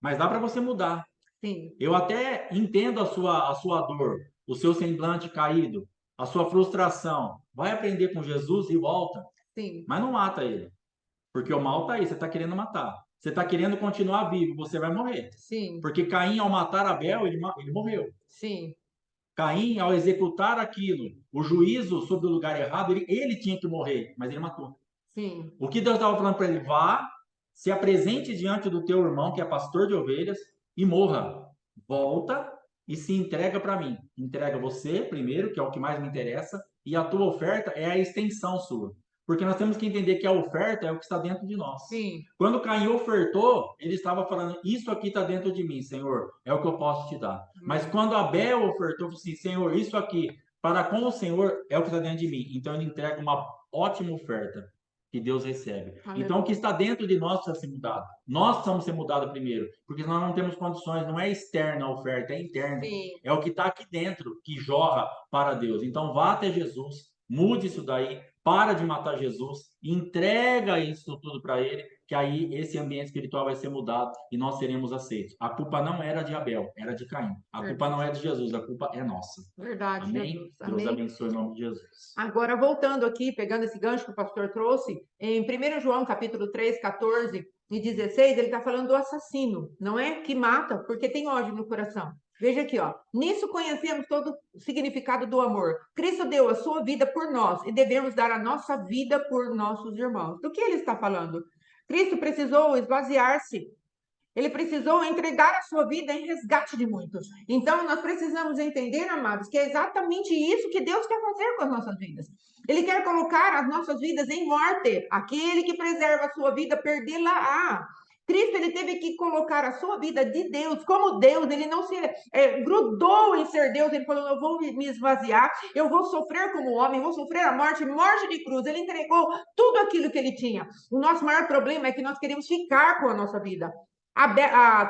S2: mas dá para você mudar.
S1: sim,
S2: Eu até entendo a sua dor, o seu semblante caído, a sua frustração. Vai aprender com Jesus e volta,
S1: sim,
S2: mas não mata ele, porque o mal está aí, você está querendo matar. Você está querendo continuar vivo, você vai morrer.
S1: sim,
S2: Porque Caim, ao matar Abel, ele morreu.
S1: sim,
S2: Caim, ao executar aquilo, o juízo sobre o lugar errado, ele tinha que morrer, mas ele matou.
S1: sim.
S2: O que Deus estava falando para ele? Vá, se apresente diante do teu irmão, que é pastor de ovelhas, e morra. Volta e se entrega para mim. Entrega você primeiro, que é o que mais me interessa, e a tua oferta é a extensão sua. Porque nós temos que entender que a oferta é o que está dentro de nós.
S1: Sim,
S2: Quando Caim ofertou, ele estava falando: isso aqui está dentro de mim, Senhor, é o que eu posso te dar. Mas quando Abel ofertou, falou assim: Senhor, isso aqui para com o Senhor é o que está dentro de mim. Então ele entrega uma ótima oferta que Deus recebe. Então, o que
S1: aleluia.
S2: está dentro de nós precisa ser mudado. Nós precisamos ser mudados primeiro, porque nós não temos condições, não é externa a oferta, é interna.
S1: Sim,
S2: É o que está aqui dentro, que jorra para Deus. Então, vá até Jesus, mude isso daí, para de matar Jesus, entrega isso tudo para Ele, que aí esse ambiente espiritual vai ser mudado e nós seremos aceitos. A culpa não era de Abel, era de Caim. A culpa não
S1: verdade,
S2: é de Jesus, a culpa é nossa.
S1: verdade,
S2: Amém?
S1: Jesus.
S2: Deus
S1: Amém.
S2: abençoe em nome de Jesus.
S1: Agora, voltando aqui, pegando esse gancho que o pastor trouxe, em 1 João, capítulo 3, 14 e 16, ele está falando do assassino, não é? Que mata, porque tem ódio no coração. Veja aqui, ó. Nisso conhecemos todo o significado do amor. Cristo deu a sua vida por nós e devemos dar a nossa vida por nossos irmãos. Do que ele está falando? Cristo precisou esvaziar-se. Ele precisou entregar a sua vida em resgate de muitos. Então, nós precisamos entender, amados, que é exatamente isso que Deus quer fazer com as nossas vidas. Ele quer colocar as nossas vidas em morte. Aquele que preserva a sua vida, perdê-la-á. Cristo, ele teve que colocar a sua vida de Deus, como Deus, ele não se grudou em ser Deus, ele falou, eu vou me esvaziar, eu vou sofrer como homem, vou sofrer a morte, morte de cruz, ele entregou tudo aquilo que ele tinha. O nosso maior problema é que nós queremos ficar com a nossa vida.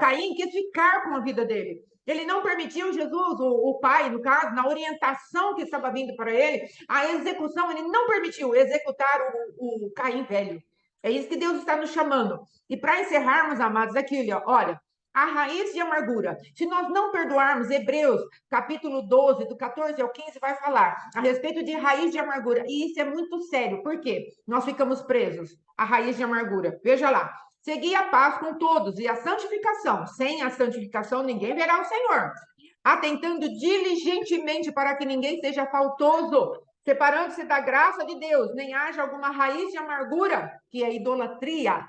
S1: Caim quis ficar com a vida dele. Ele não permitiu Jesus, o pai, no caso, na orientação que estava vindo para ele, a execução, ele não permitiu executar o Caim velho. É isso que Deus está nos chamando. E para encerrarmos, amados, aqui, olha, a raiz de amargura. Se nós não perdoarmos, Hebreus, capítulo 12, do 14 ao 15, vai falar a respeito de raiz de amargura. E isso é muito sério. Por quê? Nós ficamos presos à raiz de amargura. Veja lá. Segui a paz com todos e a santificação. Sem a santificação, ninguém verá o Senhor. Atentando diligentemente para que ninguém seja faltoso, separando-se da graça de Deus, nem haja alguma raiz de amargura, que é idolatria,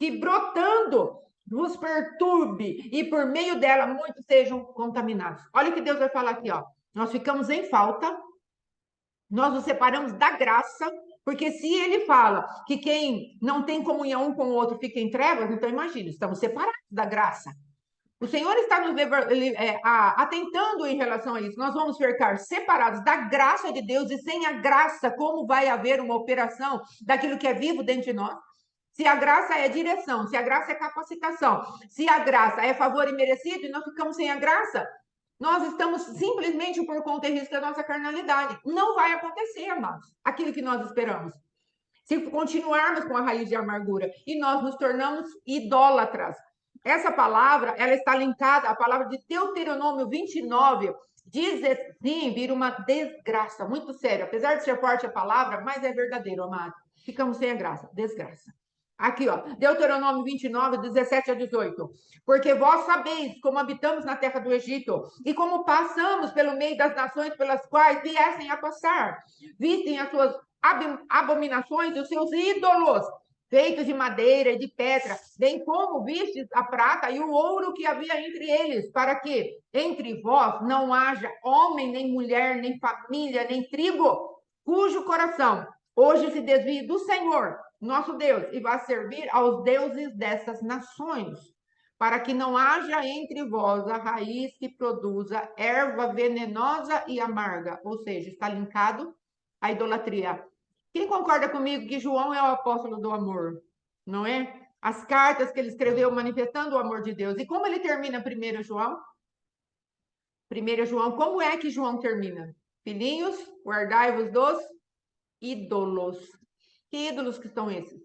S1: que brotando vos perturbe e por meio dela muitos sejam contaminados. Olha o que Deus vai falar aqui, ó. Nós ficamos em falta, nós nos separamos da graça, Porque se ele fala que quem não tem comunhão um com o outro fica em trevas, então imagina, estamos separados da graça. O Senhor está nos atentando em relação a isso. Nós vamos ficar separados da graça de Deus, e sem a graça, como vai haver uma operação daquilo que é vivo dentro de nós? Se a graça é direção, se a graça é capacitação, se a graça é favor imerecido e nós ficamos sem a graça, nós estamos simplesmente por conta e risco da nossa carnalidade. Não vai acontecer, amados, aquilo que nós esperamos. Se continuarmos com a raiz de amargura e nós nos tornamos idólatras. Essa palavra, ela está linkada à palavra de Deuteronômio 29, diz assim, vira uma desgraça, muito sério. Apesar de ser forte a palavra, mas é verdadeiro, amado. Ficamos sem a graça, desgraça. Aqui, ó, Deuteronômio 29, 17 a 18. Porque vós sabeis como habitamos na terra do Egito e como passamos pelo meio das nações pelas quais viessem a passar. Vistem as suas abominações e os seus ídolos, feitos de madeira e de pedra, bem como vistes a prata e o ouro que havia entre eles, para que entre vós não haja homem, nem mulher, nem família, nem tribo, cujo coração hoje se desvie do Senhor, nosso Deus, e vá servir aos deuses dessas nações, para que não haja entre vós a raiz que produza erva venenosa e amarga, ou seja, está linkado à idolatria. Quem concorda comigo que João é o apóstolo do amor? Não é? As cartas que ele escreveu manifestando o amor de Deus. E como ele termina 1 João? 1 João, como é que João termina? Filhinhos, guardai-vos dos ídolos. Que ídolos que são esses?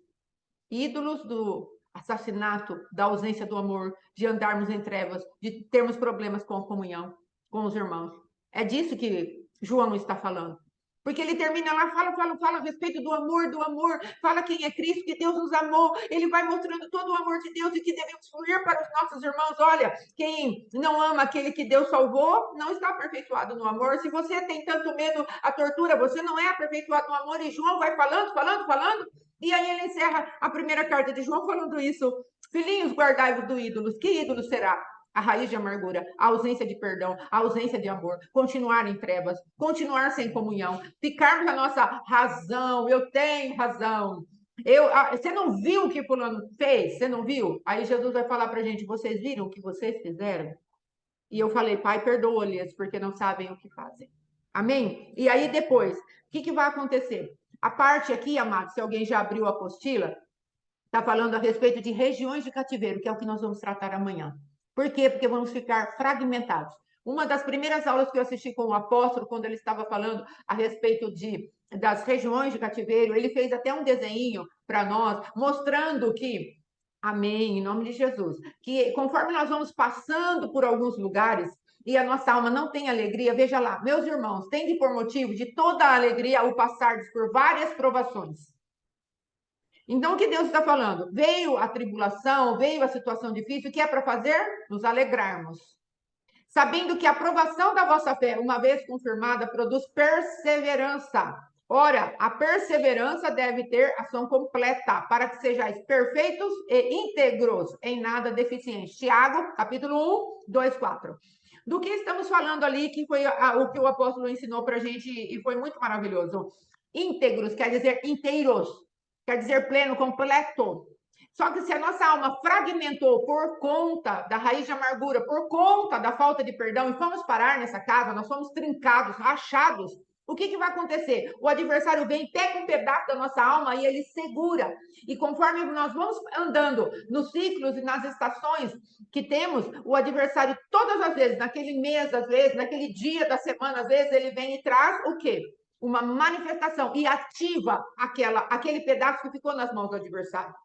S1: Ídolos do assassinato, da ausência do amor, de andarmos em trevas, de termos problemas com a comunhão com os irmãos. É disso que João está falando. Porque ele termina lá, fala a respeito do amor, fala quem é Cristo, que Deus nos amou, ele vai mostrando todo o amor de Deus e que devemos fluir para os nossos irmãos. Olha, quem não ama aquele que Deus salvou, não está aperfeiçoado no amor. Se você tem tanto medo à tortura, você não é aperfeiçoado no amor. E João vai falando, e aí ele encerra a primeira carta de João falando isso. Filhinhos, guardai-vos do ídolos. Que ídolo será? A raiz de amargura, a ausência de perdão, a ausência de amor, continuar em trevas, continuar sem comunhão, ficarmos na nossa razão, eu tenho razão. Você não viu o que fulano fez? Você não viu? Aí Jesus vai falar para a gente, vocês viram o que vocês fizeram? E eu falei, Pai, perdoa-lhes, porque não sabem o que fazem. Amém? E aí depois, o que vai acontecer? A parte aqui, amados, se alguém já abriu a apostila, está falando a respeito de regiões de cativeiro, que é o que nós vamos tratar amanhã. Por quê? Porque vamos ficar fragmentados. Uma das primeiras aulas que eu assisti com o apóstolo, quando ele estava falando a respeito das regiões de cativeiro, ele fez até um desenho para nós, mostrando que, amém, em nome de Jesus, que conforme nós vamos passando por alguns lugares e a nossa alma não tem alegria, veja lá, meus irmãos, tem de por motivo de toda a alegria o passar por várias provações. Então, o que Deus está falando? Veio a tribulação, veio a situação difícil, o que é para fazer? Nos alegrarmos. Sabendo que a aprovação da vossa fé, uma vez confirmada, produz perseverança. Ora, a perseverança deve ter ação completa, para que sejais perfeitos e íntegros, em nada deficientes. Tiago, capítulo 1, 2, 4. Do que estamos falando ali, que foi o que o apóstolo ensinou para a gente, e foi muito maravilhoso. Íntegros quer dizer inteiros, quer dizer pleno, completo. Só que se a nossa alma fragmentou por conta da raiz de amargura, por conta da falta de perdão, e vamos parar nessa casa, nós somos trincados, rachados, o que vai acontecer? O adversário vem, pega um pedaço da nossa alma e ele segura. E conforme nós vamos andando nos ciclos e nas estações que temos, o adversário, todas as vezes, naquele mês, às vezes, naquele dia da semana, às vezes, ele vem e traz o quê? Uma manifestação e ativa aquele pedaço que ficou nas mãos do adversário.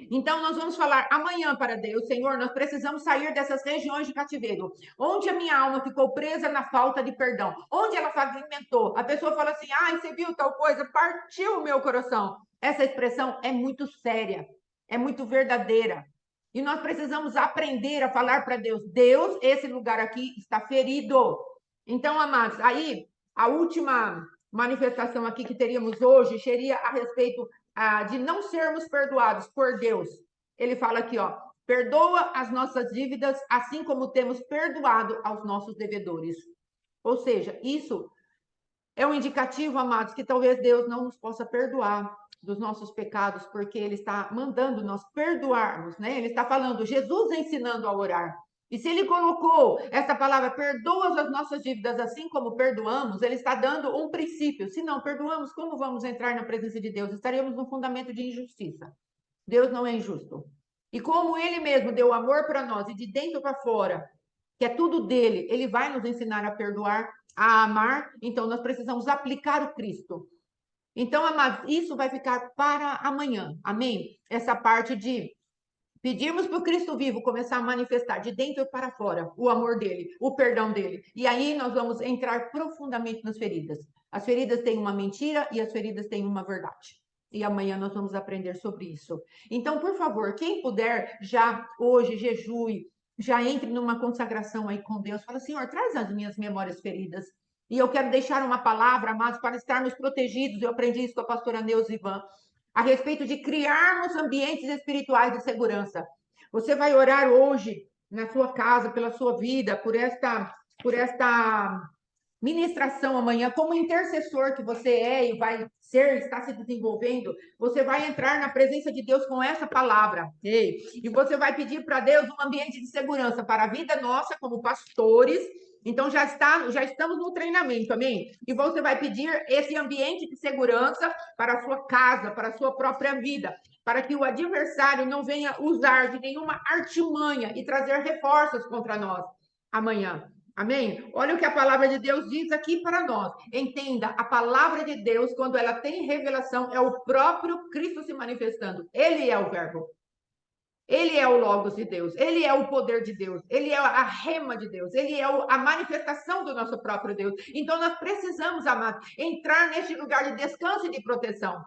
S1: Então, nós vamos falar amanhã para Deus, Senhor, nós precisamos sair dessas regiões de cativeiro, onde a minha alma ficou presa na falta de perdão, onde ela fragmentou. A pessoa fala assim, ai, você viu tal coisa, partiu o meu coração. Essa expressão é muito séria, é muito verdadeira. E nós precisamos aprender a falar para Deus, Deus, esse lugar aqui está ferido. Então, amados, aí, a última manifestação aqui que teríamos hoje seria a respeito de não sermos perdoados por Deus. Ele fala aqui, ó, perdoa as nossas dívidas, assim como temos perdoado aos nossos devedores. Ou seja, isso É um indicativo, amados, que talvez Deus não nos possa perdoar dos nossos pecados, porque Ele está mandando nós perdoarmos, né? Ele está falando, Jesus ensinando a orar. E se Ele colocou essa palavra, perdoa as nossas dívidas assim como perdoamos, Ele está dando um princípio. Se não perdoamos, como vamos entrar na presença de Deus? Estaremos no fundamento de injustiça. Deus não é injusto. E como Ele mesmo deu amor para nós, e de dentro para fora, que é tudo dele, Ele vai nos ensinar a perdoar, a amar, então nós precisamos aplicar o Cristo. Então, amados, isso vai ficar para amanhã, amém? Essa parte de pedirmos para o Cristo vivo começar a manifestar de dentro para fora o amor dele, o perdão dele. E aí nós vamos entrar profundamente nas feridas. As feridas têm uma mentira e as feridas têm uma verdade. E amanhã nós vamos aprender sobre isso. Então, por favor, quem puder, já hoje, jejue, já entre numa consagração aí com Deus. Fala, Senhor, traz as minhas memórias feridas. E eu quero deixar uma palavra, amados, para estarmos protegidos. Eu aprendi isso com a pastora Neuza Ivan, a respeito de criarmos ambientes espirituais de segurança. Você vai orar hoje na sua casa, pela sua vida, por esta ministração amanhã, como intercessor que você é e vai ser, está se desenvolvendo, você vai entrar na presença de Deus com essa palavra. E você vai pedir para Deus um ambiente de segurança para a vida nossa como pastores. Então já estamos no treinamento, amém? E você vai pedir esse ambiente de segurança para a sua casa, para a sua própria vida, para que o adversário não venha usar de nenhuma artimanha e trazer reforços contra nós amanhã. Amém? Olha o que a palavra de Deus diz aqui para nós. Entenda, a palavra de Deus, quando ela tem revelação, é o próprio Cristo se manifestando. Ele é o verbo. Ele é o Logos de Deus, Ele é o poder de Deus, Ele é a rema de Deus, Ele é a manifestação do nosso próprio Deus. Então, nós precisamos, amados, entrar neste lugar de descanso e de proteção.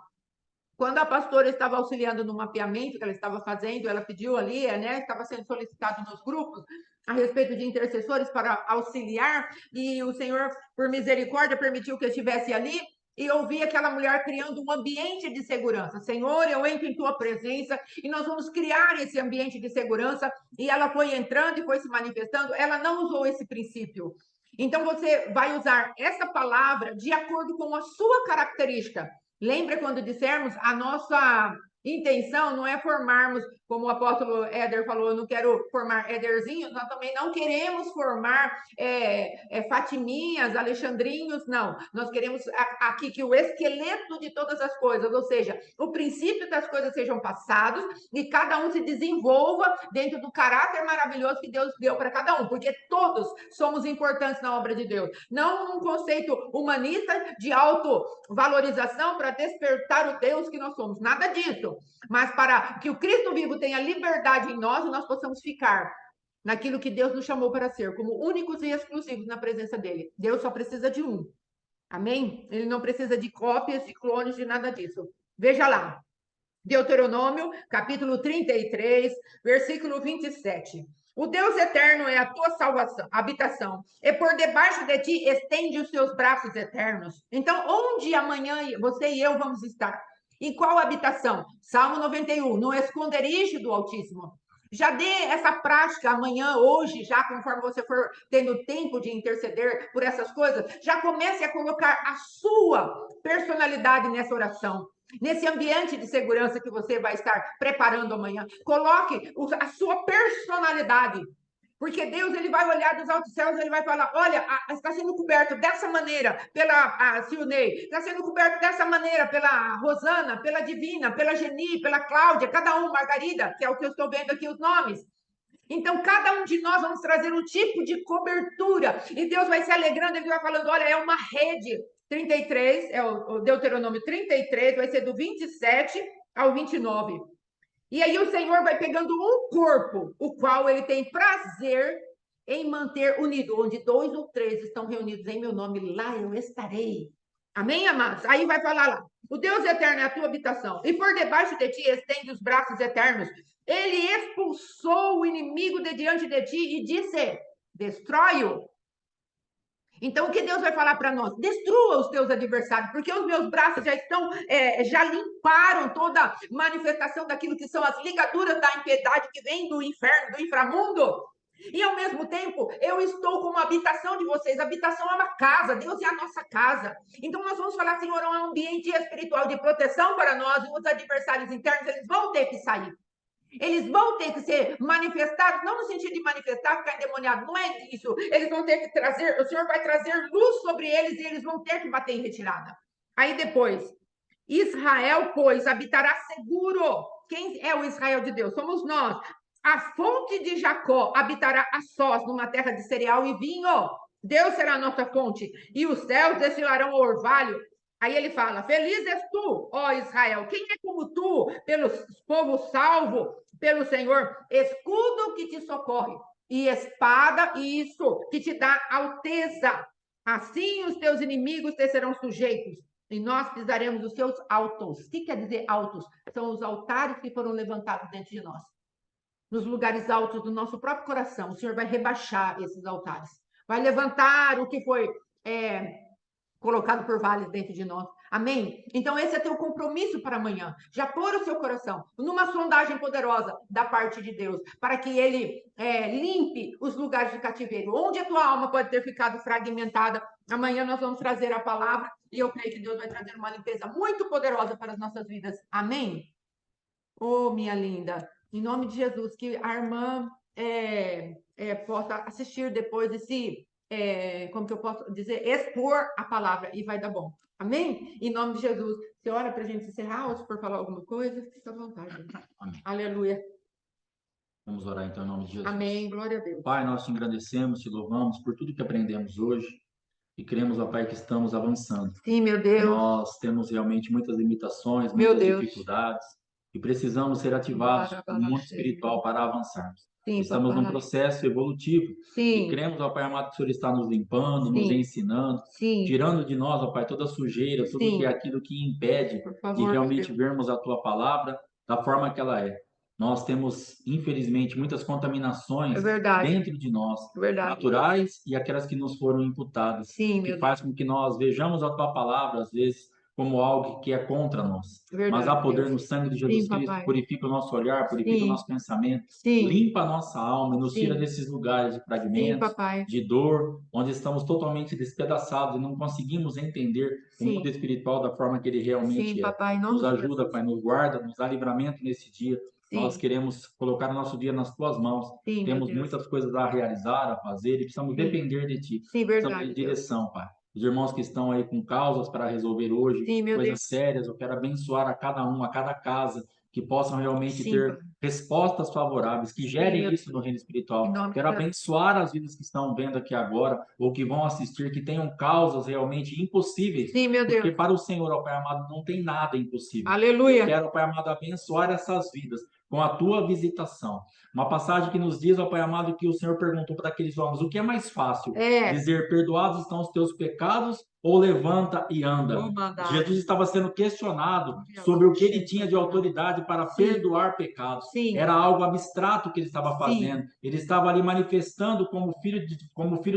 S1: Quando a pastora estava auxiliando no mapeamento que ela estava fazendo, ela pediu ali, né, estava sendo solicitado nos grupos a respeito de intercessores para auxiliar, e o Senhor, por misericórdia, permitiu que eu estivesse ali, e eu vi aquela mulher criando um ambiente de segurança. Senhor, eu entro em tua presença e nós vamos criar esse ambiente de segurança. E ela foi entrando e foi se manifestando. Ela não usou esse princípio. Então você vai usar essa palavra de acordo com a sua característica. Lembra quando dissermos a nossa intenção não é formarmos, como o apóstolo Éder falou, eu não quero formar Éderzinhos, nós também não queremos formar Fatiminhas, Alexandrinhos, não. Nós queremos aqui que o esqueleto de todas as coisas, ou seja, o princípio das coisas sejam passados e cada um se desenvolva dentro do caráter maravilhoso que Deus deu para cada um, porque todos somos importantes na obra de Deus. Não um conceito humanista de autovalorização para despertar o Deus que nós somos, nada disso. Mas para que o Cristo vivo tenha liberdade em nós e nós possamos ficar naquilo que Deus nos chamou para ser, como únicos e exclusivos na presença dele. Deus só precisa de um. Amém? Ele não precisa de cópias, de clones, de nada disso. Veja lá. Deuteronômio, capítulo 33, versículo 27. O Deus eterno é a tua salvação, habitação, e por debaixo de ti estende os seus braços eternos. Então, onde amanhã você e eu vamos estar? Em qual habitação? Salmo 91, no esconderijo do Altíssimo. Já dê essa prática amanhã, hoje, já conforme você for tendo tempo de interceder por essas coisas, já comece a colocar a sua personalidade nessa oração. Nesse ambiente de segurança que você vai estar preparando amanhã, coloque a sua personalidade. Porque Deus, ele vai olhar dos altos céus, ele vai falar, olha, está sendo coberto dessa maneira pela Silnei, está sendo coberto dessa maneira pela Rosana, pela Divina, pela Geni, pela Cláudia, cada um, Margarida, que é o que eu estou vendo aqui os nomes. Então, cada um de nós vamos trazer um tipo de cobertura. E Deus vai se alegrando, ele vai falando, olha, é uma rede. 33, é o Deuteronômio 33, vai ser do 27 ao 29. E aí o Senhor vai pegando um corpo, o qual ele tem prazer em manter unido. Onde 2 ou 3 estão reunidos em meu nome, lá eu estarei. Amém, amados? Aí vai falar lá. O Deus eterno é a tua habitação. E por debaixo de ti estende os braços eternos. Ele expulsou o inimigo de diante de ti e disse, destrói-o. Então, o que Deus vai falar para nós? Destrua os teus adversários, porque os meus braços já estão, já limparam toda manifestação daquilo que são as ligaduras da impiedade que vem do inferno, do inframundo. E ao mesmo tempo, eu estou como habitação de vocês. Habitação é uma casa, Deus é a nossa casa. Então nós vamos falar, Senhor, é um ambiente espiritual de proteção para nós, e os adversários internos, eles vão ter que sair. Eles vão ter que ser manifestados, não no sentido de manifestar, ficar endemoniado, não é isso. Eles vão ter que trazer, o Senhor vai trazer luz sobre eles e eles vão ter que bater em retirada. Aí depois, Israel, pois, habitará seguro. Quem é o Israel de Deus? Somos nós. A fonte de Jacó habitará a sós numa terra de cereal e vinho. Deus será a nossa fonte. E os céus destilarão o orvalho. Aí ele fala: Feliz és tu, ó Israel. Quem é como tu, pelo povo salvo pelo Senhor? Escudo que te socorre e espada, isso, que te dá alteza. Assim os teus inimigos te serão sujeitos e nós pisaremos os seus altos. O que quer dizer altos? São os altares que foram levantados dentro de nós. Nos lugares altos do nosso próprio coração, o Senhor vai rebaixar esses altares. Vai levantar o que foi colocado por vales dentro de nós. Amém? Então esse é teu compromisso para amanhã. Já pôr o seu coração numa sondagem poderosa da parte de Deus, para que ele limpe os lugares de cativeiro. Onde a tua alma pode ter ficado fragmentada, amanhã nós vamos trazer a palavra e eu creio que Deus vai trazer uma limpeza muito poderosa para as nossas vidas. Amém? Oh, minha linda, em nome de Jesus, que a irmã possa assistir depois esse, como que eu posso dizer, expor a palavra e vai dar bom. Amém? Em nome de Jesus. Você ora para a gente encerrar ou se for falar alguma coisa, fica à vontade.
S2: Amém.
S1: Aleluia.
S2: Vamos orar então em nome de Jesus.
S1: Amém. Glória a Deus.
S2: Pai, nós te engrandecemos, te louvamos por tudo que aprendemos hoje e cremos, ó Pai, que estamos avançando.
S1: Sim, meu Deus.
S2: Nós temos realmente muitas limitações,
S1: Meu
S2: muitas
S1: Deus.
S2: dificuldades e precisamos ser ativados no mundo espiritual para avançarmos.
S1: Sim,
S2: estamos
S1: papai.
S2: num processo evolutivo.
S1: Sim.
S2: E cremos, ó Pai amado, que o Senhor está nos limpando,
S1: Sim.
S2: nos ensinando,
S1: Sim.
S2: tirando de nós, ó Pai, toda sujeira, tudo
S1: Sim.
S2: que é aquilo que impede
S1: Por favor,
S2: de realmente
S1: Deus.
S2: vermos a Tua palavra da forma que ela é. Nós temos, infelizmente, muitas contaminações dentro de nós, naturais e aquelas que nos foram imputadas,
S1: Sim,
S2: que faz com que nós vejamos a Tua palavra, às vezes, como algo que é contra nós. Mas há poder
S1: Deus.
S2: no sangue de Jesus
S1: Sim,
S2: Cristo,
S1: papai.
S2: purifica o nosso olhar, purifica
S1: Sim.
S2: o nosso pensamento,
S1: Sim.
S2: limpa a nossa alma e nos
S1: Sim.
S2: tira desses lugares de
S1: Sim,
S2: fragmentos,
S1: papai.
S2: de dor, onde estamos totalmente despedaçados e não conseguimos entender o
S1: Sim.
S2: mundo espiritual da forma que ele realmente
S1: Sim,
S2: é.
S1: papai. Em nome
S2: Nos
S1: de
S2: ajuda,
S1: Jesus.
S2: Pai, nos guarda, nos dá livramento nesse dia.
S1: Sim.
S2: Nós queremos colocar o nosso dia nas Tuas mãos.
S1: Sim, meu
S2: Temos
S1: Deus.
S2: muitas coisas a realizar, a fazer e precisamos
S1: Sim.
S2: depender de Ti.
S1: Sim,
S2: Precisamos
S1: verdade,
S2: de direção, Pai. Os irmãos que estão aí com causas para resolver hoje,
S1: Sim, meu
S2: coisas
S1: Deus.
S2: sérias, eu quero abençoar a cada um, a cada casa, que possam realmente
S1: Sim,
S2: ter
S1: Pai.
S2: respostas favoráveis, que
S1: Sim,
S2: gerem
S1: meu
S2: isso no reino
S1: Em
S2: espiritual.
S1: nome
S2: Quero
S1: de Jesus.
S2: abençoar as vidas que estão vendo aqui agora, ou que vão assistir, que tenham causas realmente impossíveis,
S1: Sim, meu
S2: porque
S1: Deus.
S2: para o Senhor, ó Pai amado, não tem nada impossível. Eu
S1: Aleluia.
S2: quero, ó Pai amado, abençoar essas vidas com a Tua visitação. Uma passagem que nos diz, ó Pai amado, que o Senhor perguntou para aqueles homens: o que é mais fácil? Dizer, perdoados estão os teus pecados, ou levanta e anda? Jesus estava sendo questionado sobre o que ele tinha de autoridade para
S1: Sim.
S2: perdoar pecados.
S1: Sim.
S2: Era algo abstrato que ele estava
S1: Sim.
S2: fazendo. Ele estava ali manifestando como filho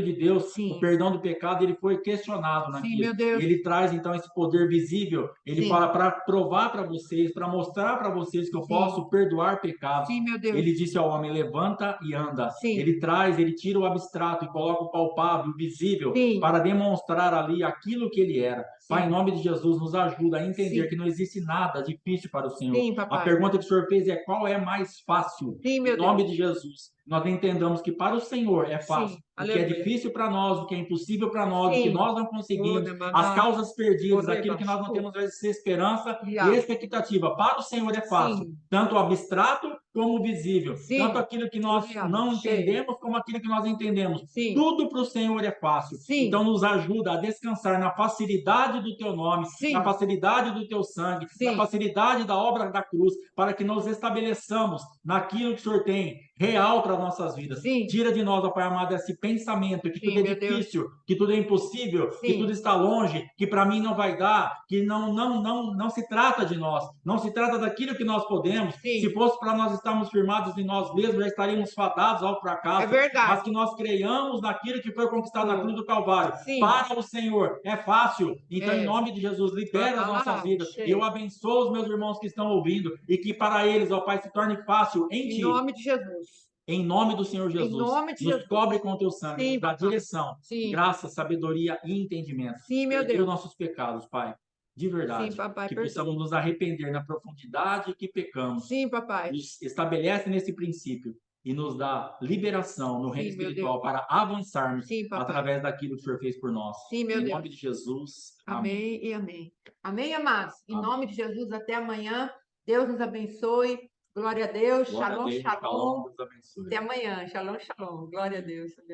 S2: de Deus
S1: Sim.
S2: o perdão do pecado. Ele foi questionado
S1: Sim,
S2: naquilo.
S1: meu Deus.
S2: E ele traz então esse poder visível. Ele
S1: Sim.
S2: fala para provar para vocês, para mostrar para vocês que eu
S1: Sim.
S2: posso perdoar pecados.
S1: Sim, meu Deus.
S2: Ele disse ao homem: levanta e anda.
S1: Sim.
S2: Ele tira o abstrato e coloca o palpável, o visível,
S1: Sim.
S2: para demonstrar ali aquilo que ele era.
S1: Sim.
S2: Pai, em nome de Jesus, nos ajuda a entender
S1: Sim.
S2: que não existe nada difícil para o Senhor.
S1: Sim,
S2: A
S1: papai.
S2: pergunta que o Senhor fez é: qual é mais fácil?
S1: Sim, meu
S2: Em nome
S1: Deus.
S2: de Jesus, nós entendamos que para o Senhor é fácil.
S1: Sim.
S2: O que é
S1: Aleluia.
S2: difícil para nós, o que é impossível para nós, o que
S1: Sim.
S2: nós não conseguimos,
S1: Oda,
S2: as
S1: mandar.
S2: causas perdidas,
S1: Oda,
S2: aquilo que nós não
S1: baixo.
S2: temos às vezes esperança e
S1: Já.
S2: expectativa. Para o Senhor é fácil,
S1: Sim.
S2: tanto o abstrato como o visível,
S1: Sim.
S2: tanto aquilo que nós
S1: Obrigada.
S2: não
S1: Cheio.
S2: entendemos como aquilo que nós entendemos.
S1: Sim.
S2: Tudo para o Senhor é fácil.
S1: Sim.
S2: Então nos ajuda a descansar na facilidade do Teu nome,
S1: Sim.
S2: na facilidade do Teu sangue, na
S1: Sim.
S2: facilidade da obra da cruz, para que nos estabeleçamos naquilo que o Senhor tem real para nossas vidas.
S1: Sim.
S2: Tira de nós, ó Pai amado, esse pensamento que
S1: Sim,
S2: tudo é
S1: meu Deus.
S2: difícil, que tudo é impossível, que
S1: Sim.
S2: tudo está longe, que para mim não vai dar, que não se trata de nós, não se trata daquilo que nós podemos.
S1: Sim.
S2: Se fosse para nós estarmos firmados em nós mesmos, já estaríamos fadados ao fracasso.
S1: É verdade.
S2: Mas que nós creiamos naquilo que foi conquistado na cruz do Calvário.
S1: Sim.
S2: Para o Senhor é fácil. Então, em
S1: É.
S2: nome de Jesus, libera as nossas vidas.
S1: Cheio.
S2: Eu abençoo os meus irmãos que estão ouvindo e que para eles, ó Pai, se torne fácil em
S1: Em
S2: Ti.
S1: nome de Jesus.
S2: Em nome do Senhor
S1: Em
S2: Jesus,
S1: nome de
S2: nos
S1: Jesus.
S2: cobre com teu sangue,
S1: Sim,
S2: nos dá
S1: papai.
S2: direção,
S1: Sim.
S2: graça, sabedoria e entendimento.
S1: Sim, meu
S2: Perdoa
S1: Deus.
S2: nossos pecados, Pai, de
S1: Sim,
S2: verdade.
S1: papai,
S2: Que
S1: perdoa.
S2: possamos nos arrepender na profundidade que pecamos.
S1: Sim, papai.
S2: Nos estabelece nesse princípio e nos dá liberação no reino
S1: Sim, meu
S2: espiritual
S1: Deus.
S2: para avançarmos
S1: Sim, papai.
S2: através daquilo que o Senhor fez por nós.
S1: Sim, meu
S2: Em
S1: Deus.
S2: nome de Jesus, amém.
S1: Amém e amém. Amém, amados? Em
S2: Amém.
S1: nome de Jesus, até amanhã. Deus nos abençoe. Glória a Deus.
S2: Glória a
S1: Shalom,
S2: Deus,
S1: shalom.
S2: shalom, Deus abençoe.
S1: Até amanhã. Shalom, shalom. Glória a Deus.